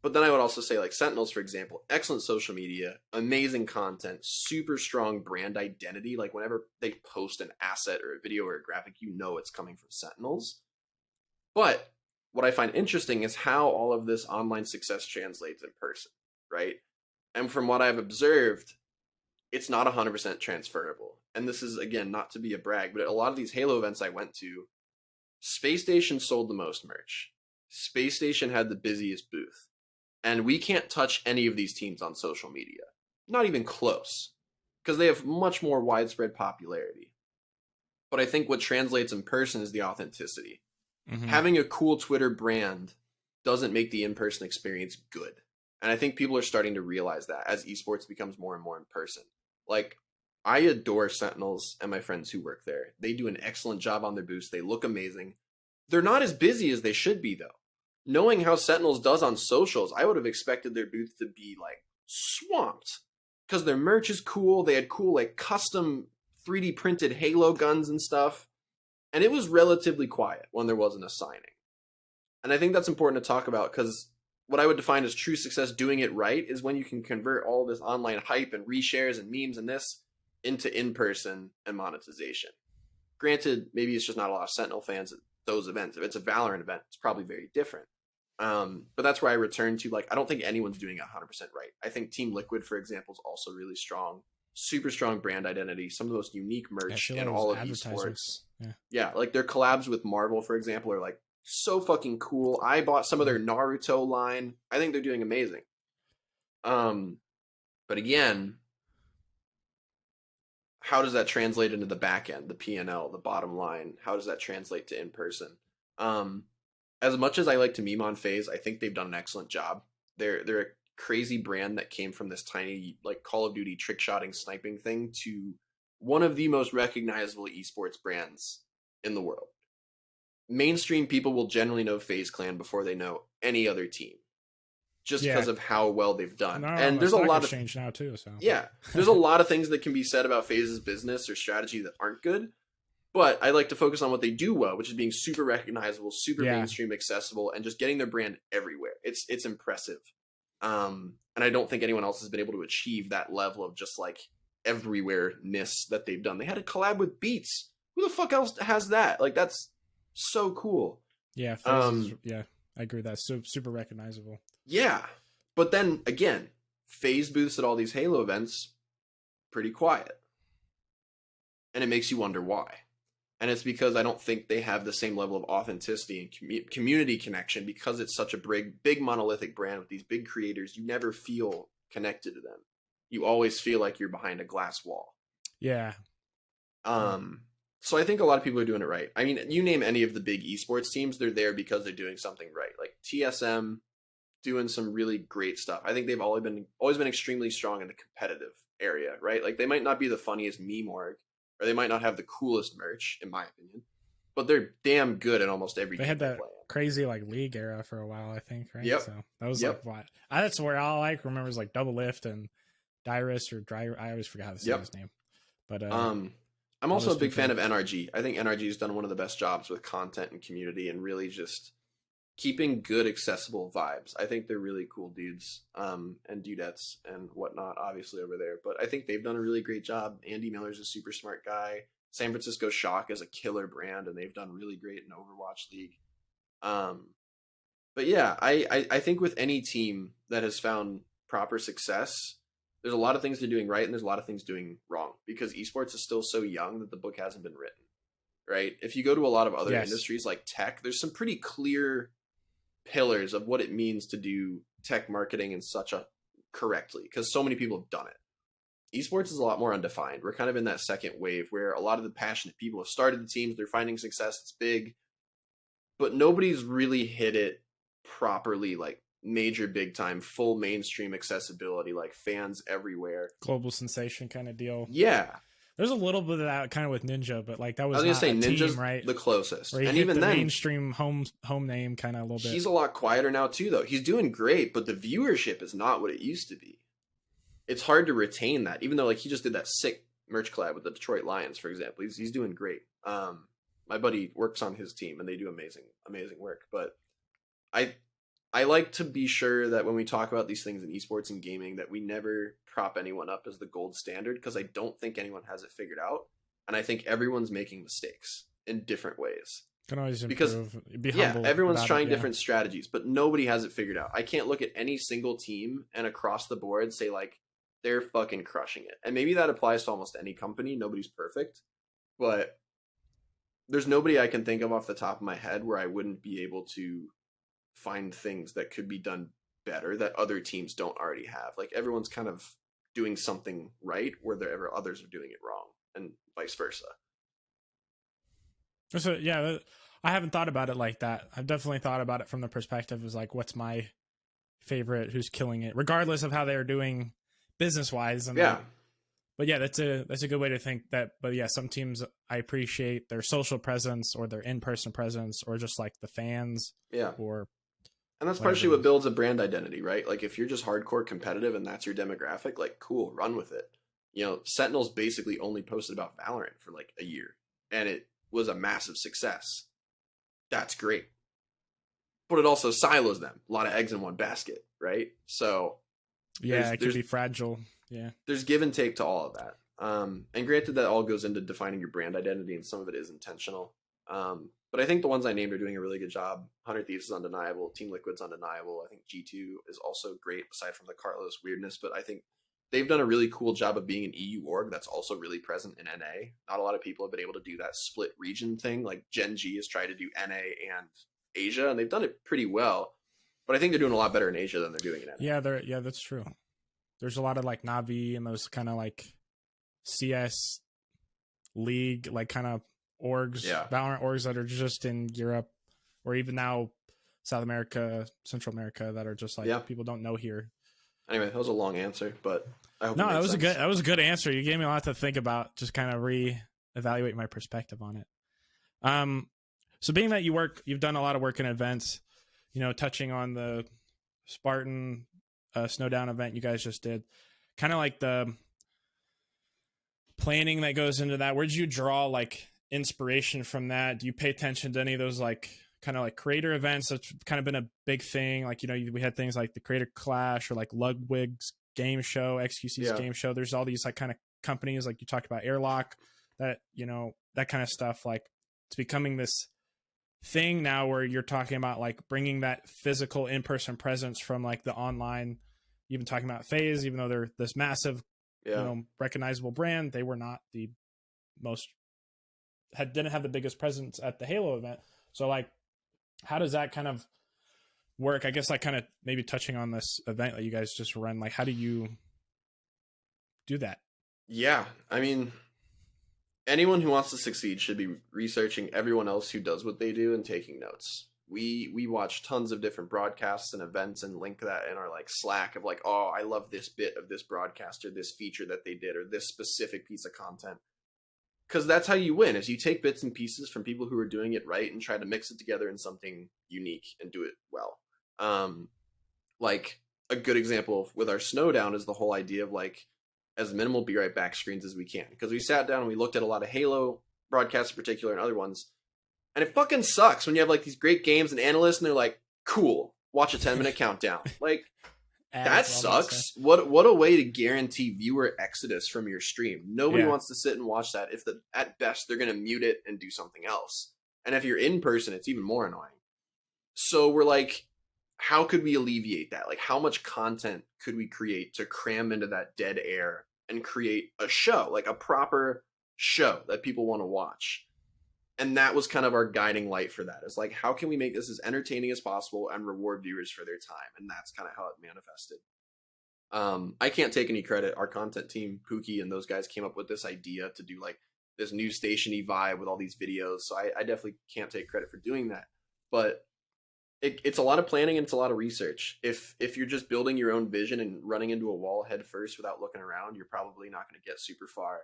But then I would also say, like, Sentinels, for example, excellent social media, amazing content, super strong brand identity. Like, whenever they post an asset or a video or a graphic, you know it's coming from Sentinels. But what I find interesting is how all of this online success translates in person, right? And from what I've observed, it's not 100% transferable. And this is, again, not to be a brag, but at a lot of these Halo events I went to, Space Station sold the most merch. Space Station had the busiest booth. And we can't touch any of these teams on social media. Not even close. Because they have much more widespread popularity. But I think what translates in person is the authenticity. Having a cool Twitter brand doesn't make the in-person experience good. And I think people are starting to realize that as esports becomes more and more in person. Like, I adore Sentinels and my friends who work there. They do an excellent job on their booths. They look amazing. They're not as busy as they should be, though. Knowing how Sentinels does on socials, I would have expected their booth to be, like, swamped. Because their merch is cool. They had cool, like, custom 3D printed Halo guns and stuff. And it was relatively quiet when there wasn't a signing. And I think that's important to talk about, because what I would define as true success doing it right is when you can convert all this online hype and reshares and memes and this into in-person and monetization. Granted, maybe it's just not a lot of Sentinel fans at those events. If it's a Valorant event, it's probably very different. But that's where I return to, like, I don't think anyone's doing it 100% right. I think Team Liquid, for example, is also really strong. Super strong brand identity. Some of the most unique merch in all of esports. Yeah, like their collabs with Marvel, for example, are like so fucking cool. I bought some of their Naruto line. I think they're doing amazing. But again, how does that translate into the back end, the P&L, the bottom line? How does that translate to in person? As much as I like to meme on FaZe, I think they've done an excellent job. They're a crazy brand that came from this tiny, like, Call of Duty trick-shotting sniping thing to one of the most recognizable esports brands in the world. Mainstream people will generally know FaZe Clan before they know any other team, just because of how well they've done. And there's a lot of change now too. So yeah, there's a lot of things that can be said about FaZe's business or strategy that aren't good. But I like to focus on what they do well, which is being super recognizable, super mainstream accessible, and just getting their brand everywhere. It's impressive. And I don't think anyone else has been able to achieve that level of just, like, everywhere-ness that they've done. They had a collab with Beats. Who the fuck else has that? Like, that's so cool. Yeah, I agree with that. So super recognizable. Yeah. But then, again, FaZe booths at all these Halo events, pretty quiet. And it makes you wonder why. And it's because I don't think they have the same level of authenticity and community connection, because it's such a big monolithic brand with these big creators. You never feel connected to them. You always feel like you're behind a glass wall. Yeah. So I think a lot of people are doing it right. I mean, you name any of the big esports teams, they're there because they're doing something right. Like TSM doing some really great stuff. I think they've always been extremely strong in the competitive area, right? Like, they might not be the funniest meme org, or they might not have the coolest merch, in my opinion, but they're damn good at almost every game they had that play. Crazy, like, league era for a while, I think, right? Yep. So that was like what that's where all I remember is like Double Lift and Dyrus or Dry. I always forgot how to say his name. But I'm all also a those big people. fan of NRG. I think NRG has done one of the best jobs with content and community and really just keeping good, accessible vibes. I think they're really cool dudes and dudettes and whatnot, obviously, over there. But I think they've done a really great job. Andy Miller's a super smart guy. San Francisco Shock is a killer brand, and they've done really great in Overwatch League. Um, but yeah, I think with any team that has found proper success, there's a lot of things they're doing right and there's a lot of things doing wrong because esports is still so young that the book hasn't been written, right? If you go to a lot of other Yes. industries like tech, there's some pretty clear pillars of what it means to do tech marketing in such a correctly because so many people have done it. Esports is a lot more undefined. We're kind of in that second wave where a lot of the passionate people have started the teams, they're finding success, it's big, but nobody's really hit it properly, like major big time full mainstream accessibility, like fans everywhere. Global sensation kind of deal. Yeah, There's a little bit of that kind of with Ninja, but like that I was was gonna not say a Ninja's team, right? the closest, Where he and hit even the then mainstream home name kind of a little bit. he's a lot quieter now too though. He's doing great, but the viewership is not what it used to be. It's hard to retain that, even though like he just did that sick merch collab with the Detroit Lions, for example. He's doing great. My buddy works on his team and they do amazing work. But I I like to be sure that when we talk about these things in esports and gaming, that we never prop anyone up as the gold standard because I don't think anyone has it figured out, and I think everyone's making mistakes in different ways. Can always Because improve. Be yeah, humble. everyone's about trying it, yeah. different strategies, but nobody has it figured out. I can't look at any single team and across the board say like they're fucking crushing it. And maybe that applies to almost any company. Nobody's perfect, but there's nobody I can think of off the top of my head where I wouldn't be able to find things that could be done better that other teams don't already have. Like everyone's kind of doing something right where there others are doing it wrong, and vice versa. So yeah, I haven't thought about it like that. I've definitely thought about it from the perspective of like, what's my favorite, who's killing it, regardless of how they're doing business wise. And Yeah. but yeah, that's a good way to think that. But yeah, some teams I appreciate their social presence or their in person presence or just like the fans. Yeah. Or and that's whatever partially it what is. builds a brand identity, right? Like if you're just hardcore competitive and that's your demographic, like cool, run with it. You know, Sentinels basically only posted about Valorant for like a year, and it was a massive success. That's great. But it also silos them. A lot of eggs in one basket, right? So Yeah, it could be fragile. Yeah. there's give and take to all of that. And granted, that all goes into defining your brand identity, and some of it is intentional. But I think the ones I named are doing a really good job. 100 Thieves is undeniable. Team Liquid's undeniable. I think G2 is also great, aside from the Carlos weirdness. But I think they've done a really cool job of being an EU org that's also really present in NA. Not a lot of people have been able to do that split region thing. Like Gen G has tried to do NA and Asia, and they've done it pretty well. But I think they're doing a lot better in Asia than they're doing in NA. Yeah, that's true. There's a lot of like Navi and those kind of like CS League, like kind of orgs, Valorant orgs that are just in Europe or even now South America, Central America, that are just like people don't know here. Anyway, that was a long answer, but I hope that was a good answer. You gave me a lot to think about, just kind of re-evaluate my perspective on it. So being that you've done a lot of work in events, you know, touching on the Spartan Snowdown event you guys just did, kind of like the planning that goes into that. Where did you draw like inspiration from that? Do you pay attention to any of those like kind of like creator events that's kind of been a big thing? Like, you know, we had things like the Creator Clash or like Ludwig's game show, XQC's game show. There's all these like kind of companies, like you talked about Airlock, that, you know, that kind of stuff. Like it's becoming this thing now where you're talking about like bringing that physical in-person presence from like the online. Even talking about FaZe, even though they're this massive, you know, recognizable brand, they were not the didn't have the biggest presence at the Halo event. So like, how does that kind of work? I guess like kind of maybe touching on this event that you guys just run, like how do you do that? Yeah, I mean, anyone who wants to succeed should be researching everyone else who does what they do and taking notes. We watch tons of different broadcasts and events and link that in our like Slack of like, oh, I love this bit of this broadcast or this feature that they did or this specific piece of content. Because that's how you win, is you take bits and pieces from people who are doing it right and try to mix it together in something unique and do it well. Like a good example with our Snowdown is the whole idea of like as minimal be right back screens as we can. Because we sat down and we looked at a lot of Halo broadcasts in particular and other ones. And it fucking sucks when you have like these great games and analysts and they're like, cool, watch a 10-minute countdown. Like, that sucks. What a way to guarantee viewer exodus from your stream. Nobody wants to sit and watch that if at best they're going to mute it and do something else. And if you're in person, it's even more annoying. So we're like, how could we alleviate that? Like, how much content could we create to cram into that dead air and create a show, like a proper show that people want to watch? And that was kind of our guiding light for that. It's like, how can we make this as entertaining as possible and reward viewers for their time? And that's kind of how it manifested. I can't take any credit. Our content team, Pookie, and those guys came up with this idea to do like this new station-y vibe with all these videos. So I definitely can't take credit for doing that. But it's a lot of planning and it's a lot of research. If you're just building your own vision and running into a wall head first without looking around, you're probably not going to get super far.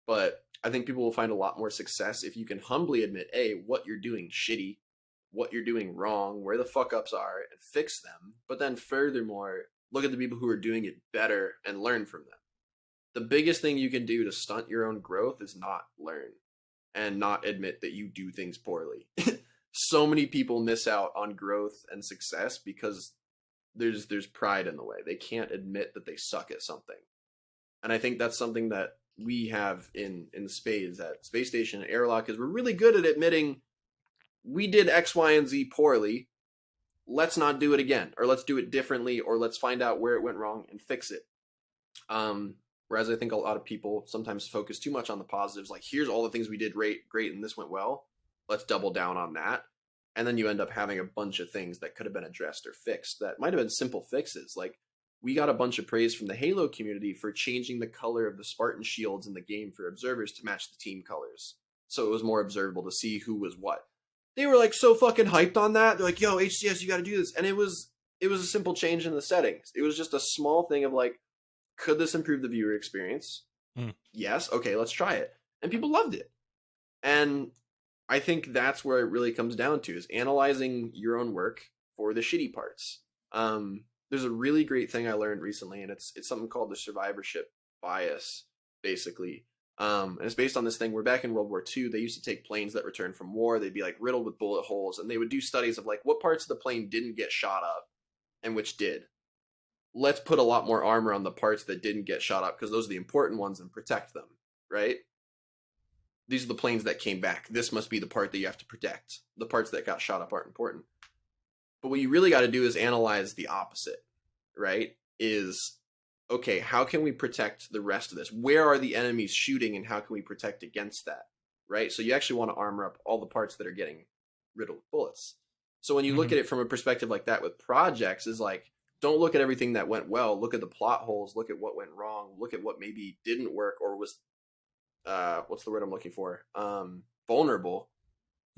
But I think people will find a lot more success if you can humbly admit, A, what you're doing shitty, what you're doing wrong, where the fuck ups are, and fix them. But then furthermore, look at the people who are doing it better and learn from them. The biggest thing you can do to stunt your own growth is not learn and not admit that you do things poorly. So many people miss out on growth and success because there's pride in the way. They can't admit that they suck at something. And I think that's something that we have in spades at Space Station and Airlock, is we're really good at admitting we did X, Y, and Z poorly. Let's not do it again, or let's do it differently, or let's find out where it went wrong and fix it. Whereas I think a lot of people sometimes focus too much on the positives, like here's all the things we did great, and this went well. Let's double down on that. And then you end up having a bunch of things that could have been addressed or fixed that might have been simple fixes. Like, we got a bunch of praise from the Halo community for changing the color of the Spartan shields in the game for observers to match the team colors. So it was more observable to see who was what. They were like so fucking hyped on that. They're like, yo, HCS, you got to do this. And it was a simple change in the settings. It was just a small thing of like, could this improve the viewer experience? Yes. Okay, let's try it. And people loved it. And I think that's where it really comes down to, is analyzing your own work for the shitty parts. There's a really great thing I learned recently, and it's something called the survivorship bias, basically. And it's based on this thing where back in World War II, they used to take planes that returned from war. They'd be like riddled with bullet holes, and they would do studies of like what parts of the plane didn't get shot up and which did. Let's put a lot more armor on the parts that didn't get shot up because those are the important ones and protect them, right? These are the planes that came back. This must be the part that you have to protect. The parts that got shot up aren't important. But what you really got to do is analyze the opposite, right? Is, okay, how can we protect the rest of this? Where are the enemies shooting and how can we protect against that, right? So you actually want to armor up all the parts that are getting riddled with bullets. So when you look at it from a perspective like that with projects, is like, don't look at everything that went well. Look at the plot holes. Look at what went wrong. Look at what maybe didn't work or was, what's the word I'm looking for? Vulnerable,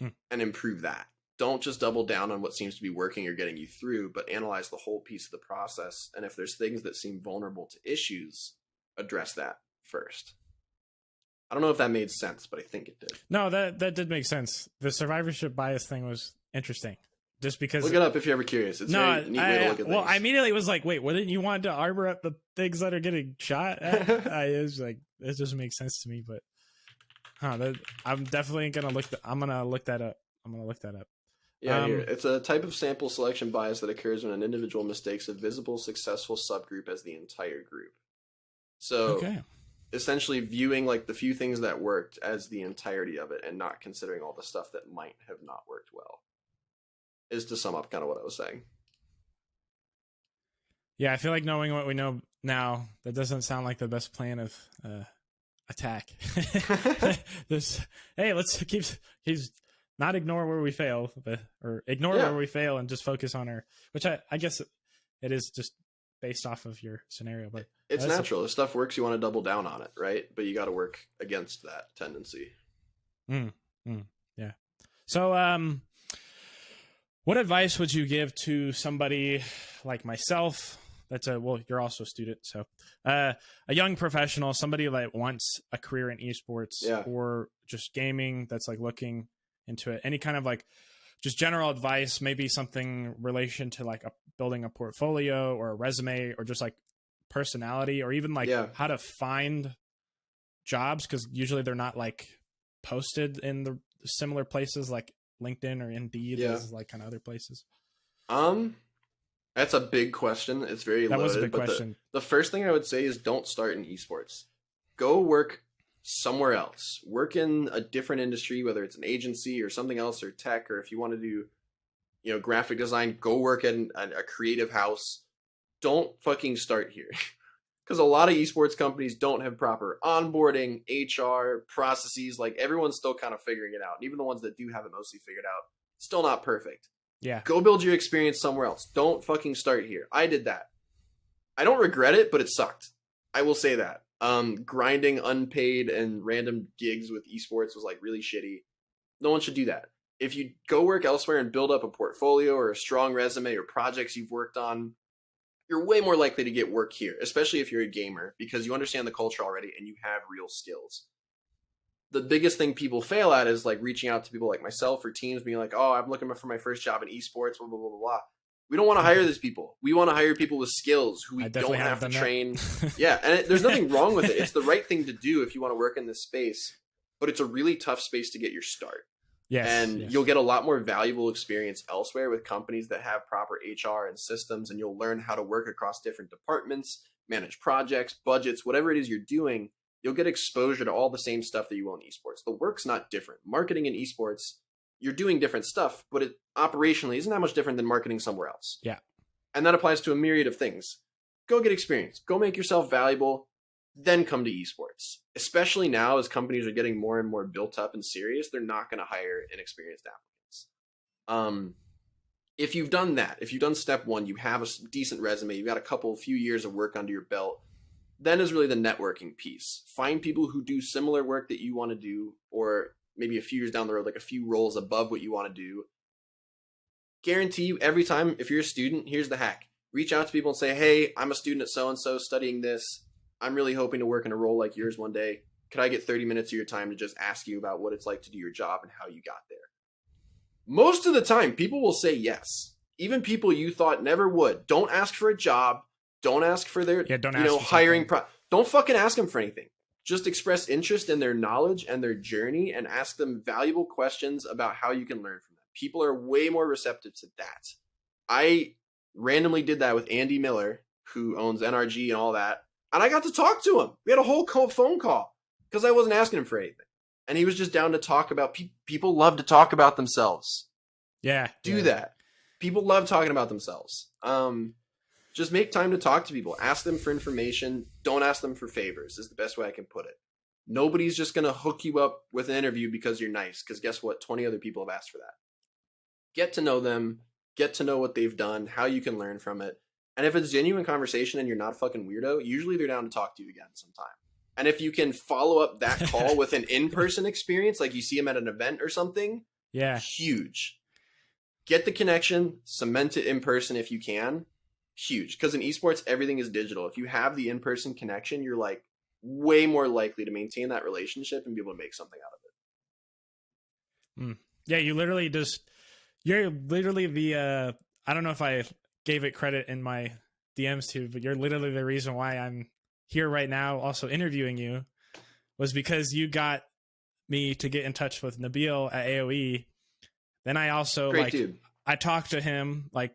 and improve that. Don't just double down on what seems to be working or getting you through, but analyze the whole piece of the process. And if there's things that seem vulnerable to issues, address that first. I don't know if that made sense, but I think it did. No, that did make sense. The survivorship bias thing was interesting. Just because, look it up if you're ever curious. It's a very neat way to look at things. Well, I immediately was like, wait, wouldn't you want to armor up the things that are getting shot at? It was like, it doesn't make sense to me, but I'm definitely gonna look that up. Yeah, here. It's a type of sample selection bias that occurs when an individual mistakes a visible successful subgroup as the entire group. So essentially viewing like the few things that worked as the entirety of it and not considering all the stuff that might have not worked well, is to sum up kind of what I was saying. Yeah, I feel like knowing what we know now, that doesn't sound like the best plan of attack. Hey, let's keep not ignore where we fail, or ignore where we fail and just focus on our, which I guess it is just based off of your scenario, but it's natural. If stuff works, you want to double down on it, right? But you got to work against that tendency. Yeah. So, what advice would you give to somebody like myself? You're also a student, so a young professional, somebody that wants a career in esports or just gaming, that's like looking into it. Any kind of like just general advice, maybe something relation to like building a portfolio or a resume, or just like personality, or even like Yeah. how to find jobs, because usually they're not like posted in the similar places like LinkedIn or Indeed, Yeah. is like kind of other places. That's a big question. It's very That loaded. was a big but question. the first thing I would say is don't start in esports. Go work somewhere else. Work in a different industry, whether it's an agency or something else, or tech, or if you want to do, graphic design, go work at a creative house. Don't fucking start here. Because a lot of esports companies don't have proper onboarding, HR, processes. Like, everyone's still kind of figuring it out. And even the ones that do have it mostly figured out, still not perfect. Yeah. Go build your experience somewhere else. Don't fucking start here. I did that. I don't regret it, but it sucked. I will say that. Grinding unpaid and random gigs with esports was like really shitty. No one should do that. If you go work elsewhere and build up a portfolio or a strong resume or projects you've worked on, you're way more likely to get work here, especially if you're a gamer, because you understand the culture already and you have real skills. The biggest thing people fail at is like reaching out to people like myself or teams, being like, oh, I'm looking for my first job in esports, blah, blah, blah, blah, blah. We don't want to hire these people. We want to hire people with skills who we don't have to train. Yeah, and there's nothing wrong with it. It's the right thing to do if you want to work in this space, but it's a really tough space to get your start. Yes, and you'll get a lot more valuable experience elsewhere with companies that have proper HR and systems, and you'll learn how to work across different departments, manage projects, budgets, whatever it is you're doing. You'll get exposure to all the same stuff that you will in esports. The work's not different. Marketing in esports, you're doing different stuff, but it operationally isn't that much different than marketing somewhere else. Yeah. And that applies to a myriad of things. Go get experience. Go make yourself valuable. Then come to esports. Especially now, as companies are getting more and more built up and serious, they're not going to hire inexperienced applicants. If you've done that, if you've done step one, you have a decent resume, you've got a few years of work under your belt, then is really the networking piece. Find people who do similar work that you want to do, or maybe a few years down the road, like a few roles above what you want to do. Guarantee you, every time, if you're a student, here's the hack. Reach out to people and say, hey, I'm a student at so-and-so studying this. I'm really hoping to work in a role like yours one day. Could I get 30 minutes of your time to just ask you about what it's like to do your job and how you got there? Most of the time, people will say yes. Even people you thought never would. Don't ask for a job. Don't ask for their hiring. Don't fucking ask them for anything. Just express interest in their knowledge and their journey and ask them valuable questions about how you can learn from them. People are way more receptive to that. I randomly did that with Andy Miller, who owns NRG and all that. And I got to talk to him. We had a whole phone call because I wasn't asking him for anything. And he was just down to talk about people love to talk about themselves. Yeah. Do that. People love talking about themselves. Just make time to talk to people. Ask them for information. Don't ask them for favors is the best way I can put it. Nobody's just going to hook you up with an interview because you're nice. Because guess what? 20 other people have asked for that. Get to know them. Get to know what they've done, how you can learn from it. And if it's genuine conversation and you're not a fucking weirdo, usually they're down to talk to you again sometime. And if you can follow up that call with an in-person experience, like you see them at an event or something, huge. Get the connection, cement it in person if you can. Huge. Because in esports, everything is digital. If you have the in-person connection, you're like way more likely to maintain that relationship and be able to make something out of it. Yeah, you're literally the, I don't know if I gave it credit in my DMs too, but you're literally the reason why I'm here right now also interviewing you, was because you got me to get in touch with Nabil at AOE. Then I also dude. I talked to him like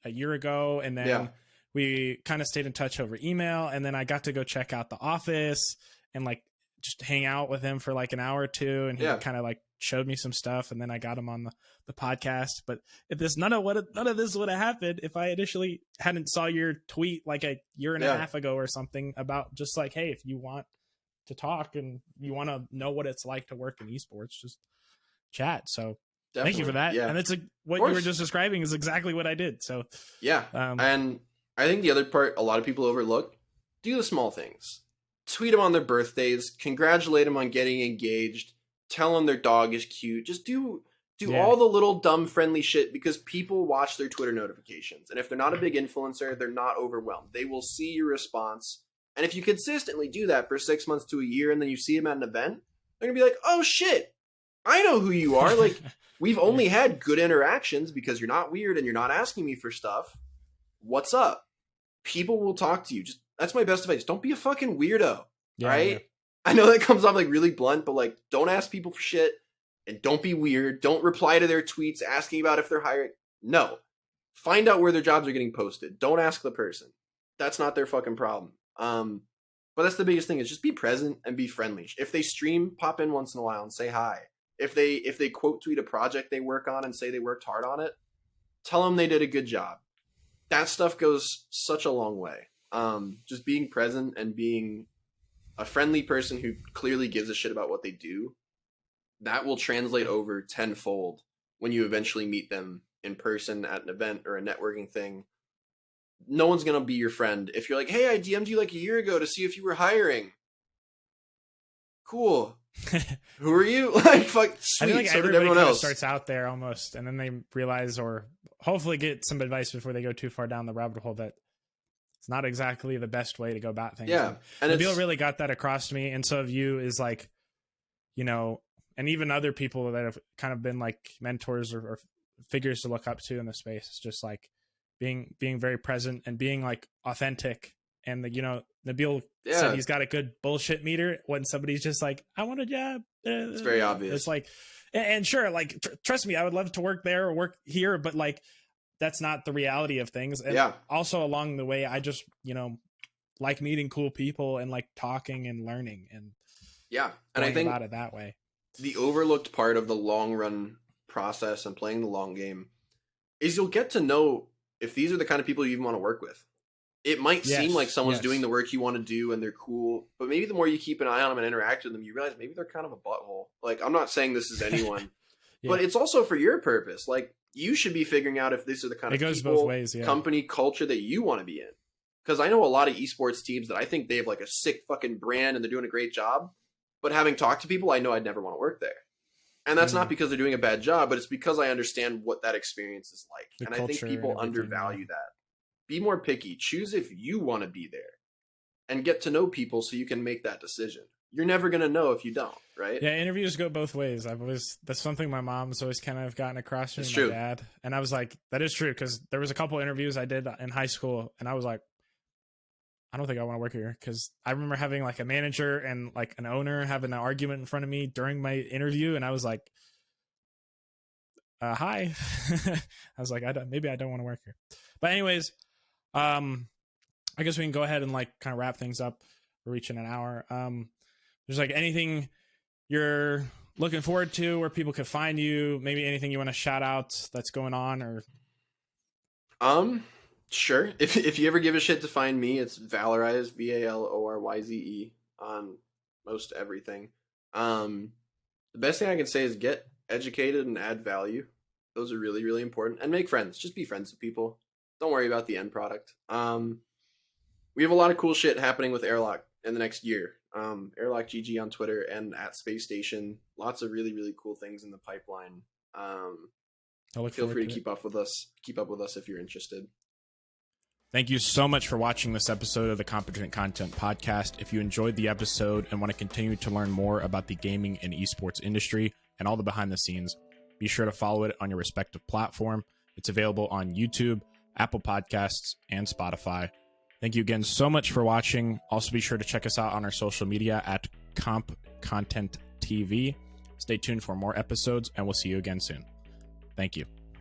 a year ago, and then we kind of stayed in touch over email, and then I got to go check out the office and like just hang out with him for like an hour or two, and he kind of like showed me some stuff, and then I got him on the podcast. But if none of this would have happened if I initially hadn't saw your tweet like a year and a half ago or something about just like, hey, if you want to talk and you want to know what it's like to work in esports, just chat. So thank you for that. And it's what you were just describing is exactly what I did. So and I think the other part a lot of people overlook, do the small things. Tweet them on their birthdays, congratulate them on getting engaged, tell them their dog is cute. Just do all the little dumb friendly shit, because people watch their Twitter notifications. And if they're not a big influencer, they're not overwhelmed. They will see your response. And if you consistently do that for 6 months to a year, and then you see them at an event, they're going to be like, oh shit, I know who you are. Like, we've only had good interactions because you're not weird and you're not asking me for stuff. What's up? People will talk to you. Just That's my best advice. Don't be a fucking weirdo. Yeah, right? yeah. I know that comes off like really blunt, but like, don't ask people for shit and don't be weird. Don't reply to their tweets asking about if they're hiring. No. Find out where their jobs are getting posted. Don't ask the person. That's not their fucking problem. But that's the biggest thing is just be present and be friendly. If they stream, pop in once in a while and say hi. If they quote tweet a project they work on and say they worked hard on it, tell them they did a good job. That stuff goes such a long way. Just being present and being a friendly person who clearly gives a shit about what they do, that will translate over tenfold when you eventually meet them in person at an event or a networking thing. No one's going to be your friend if you're like, hey, I DM'd you like a year ago to see if you were hiring. Cool. Who are you? Like, fuck, sweet. I feel like So did everybody everyone kind of else. starts out there almost, and then they realize, or hopefully get some advice before they go too far down the rabbit hole, that it's not exactly the best way to go about things. Yeah. And Nabil really got that across to me. And so of you is like, you know, and even other people that have kind of been like mentors or figures to look up to in the space. It's just like being very present and being like authentic. And the, you know, Nabil said he's got a good bullshit meter when somebody's just like, I want a job. It's very obvious. It's like, and sure, like, trust me, I would love to work there or work here, but like, that's not the reality of things. And also along the way, I just, you know, like meeting cool people and like talking and learning and and I think about it that way. The overlooked part of the long run process and playing the long game is you'll get to know if these are the kind of people you even want to work with. It might seem like someone's doing the work you want to do and they're cool, but maybe the more you keep an eye on them and interact with them, you realize maybe they're kind of a butthole. Like, I'm not saying this is anyone, but it's also for your purpose. Like, you should be figuring out if these are the kind of people, both ways, company culture that you want to be in. Because I know a lot of esports teams that I think they have like a sick fucking brand and they're doing a great job. But having talked to people, I know I'd never want to work there. And that's not because they're doing a bad job, but it's because I understand what that experience is like. And I think people undervalue that. Be more picky. Choose if you want to be there. And get to know people so you can make that decision. You're never going to know if you don't, right? Yeah, interviews go both ways. That's something my mom's always kind of gotten across to me, my dad. And I was like, that is true, because there was a couple interviews I did in high school, and I was like, I don't think I want to work here, because I remember having like a manager and like an owner having an argument in front of me during my interview, and I was like, hi. I was like, maybe I don't want to work here. But anyways, I guess we can go ahead and like kind of wrap things up. We're reaching an hour. There's like anything you're looking forward to where people could find you, maybe anything you want to shout out that's going on, or sure. If you ever give a shit to find me, it's Valorize, VALORYZE on most everything. The best thing I can say is get educated and add value. Those are really, really important. And make friends. Just be friends with people. Don't worry about the end product. We have a lot of cool shit happening with Airlock in the next year. Airlock GG on Twitter and at Space Station. Lots of really, really cool things in the pipeline. Feel free to keep up with us if you're interested. Thank you so much for watching this episode of the Competent Content Podcast. If you enjoyed the episode and want to continue to learn more about the gaming and esports industry and all the behind the scenes, be sure to follow it on your respective platform. It's available on YouTube, Apple Podcasts, and Spotify. Thank you again so much for watching. Also, be sure to check us out on our social media at Comp Content TV. Stay tuned for more episodes, and we'll see you again soon. Thank you.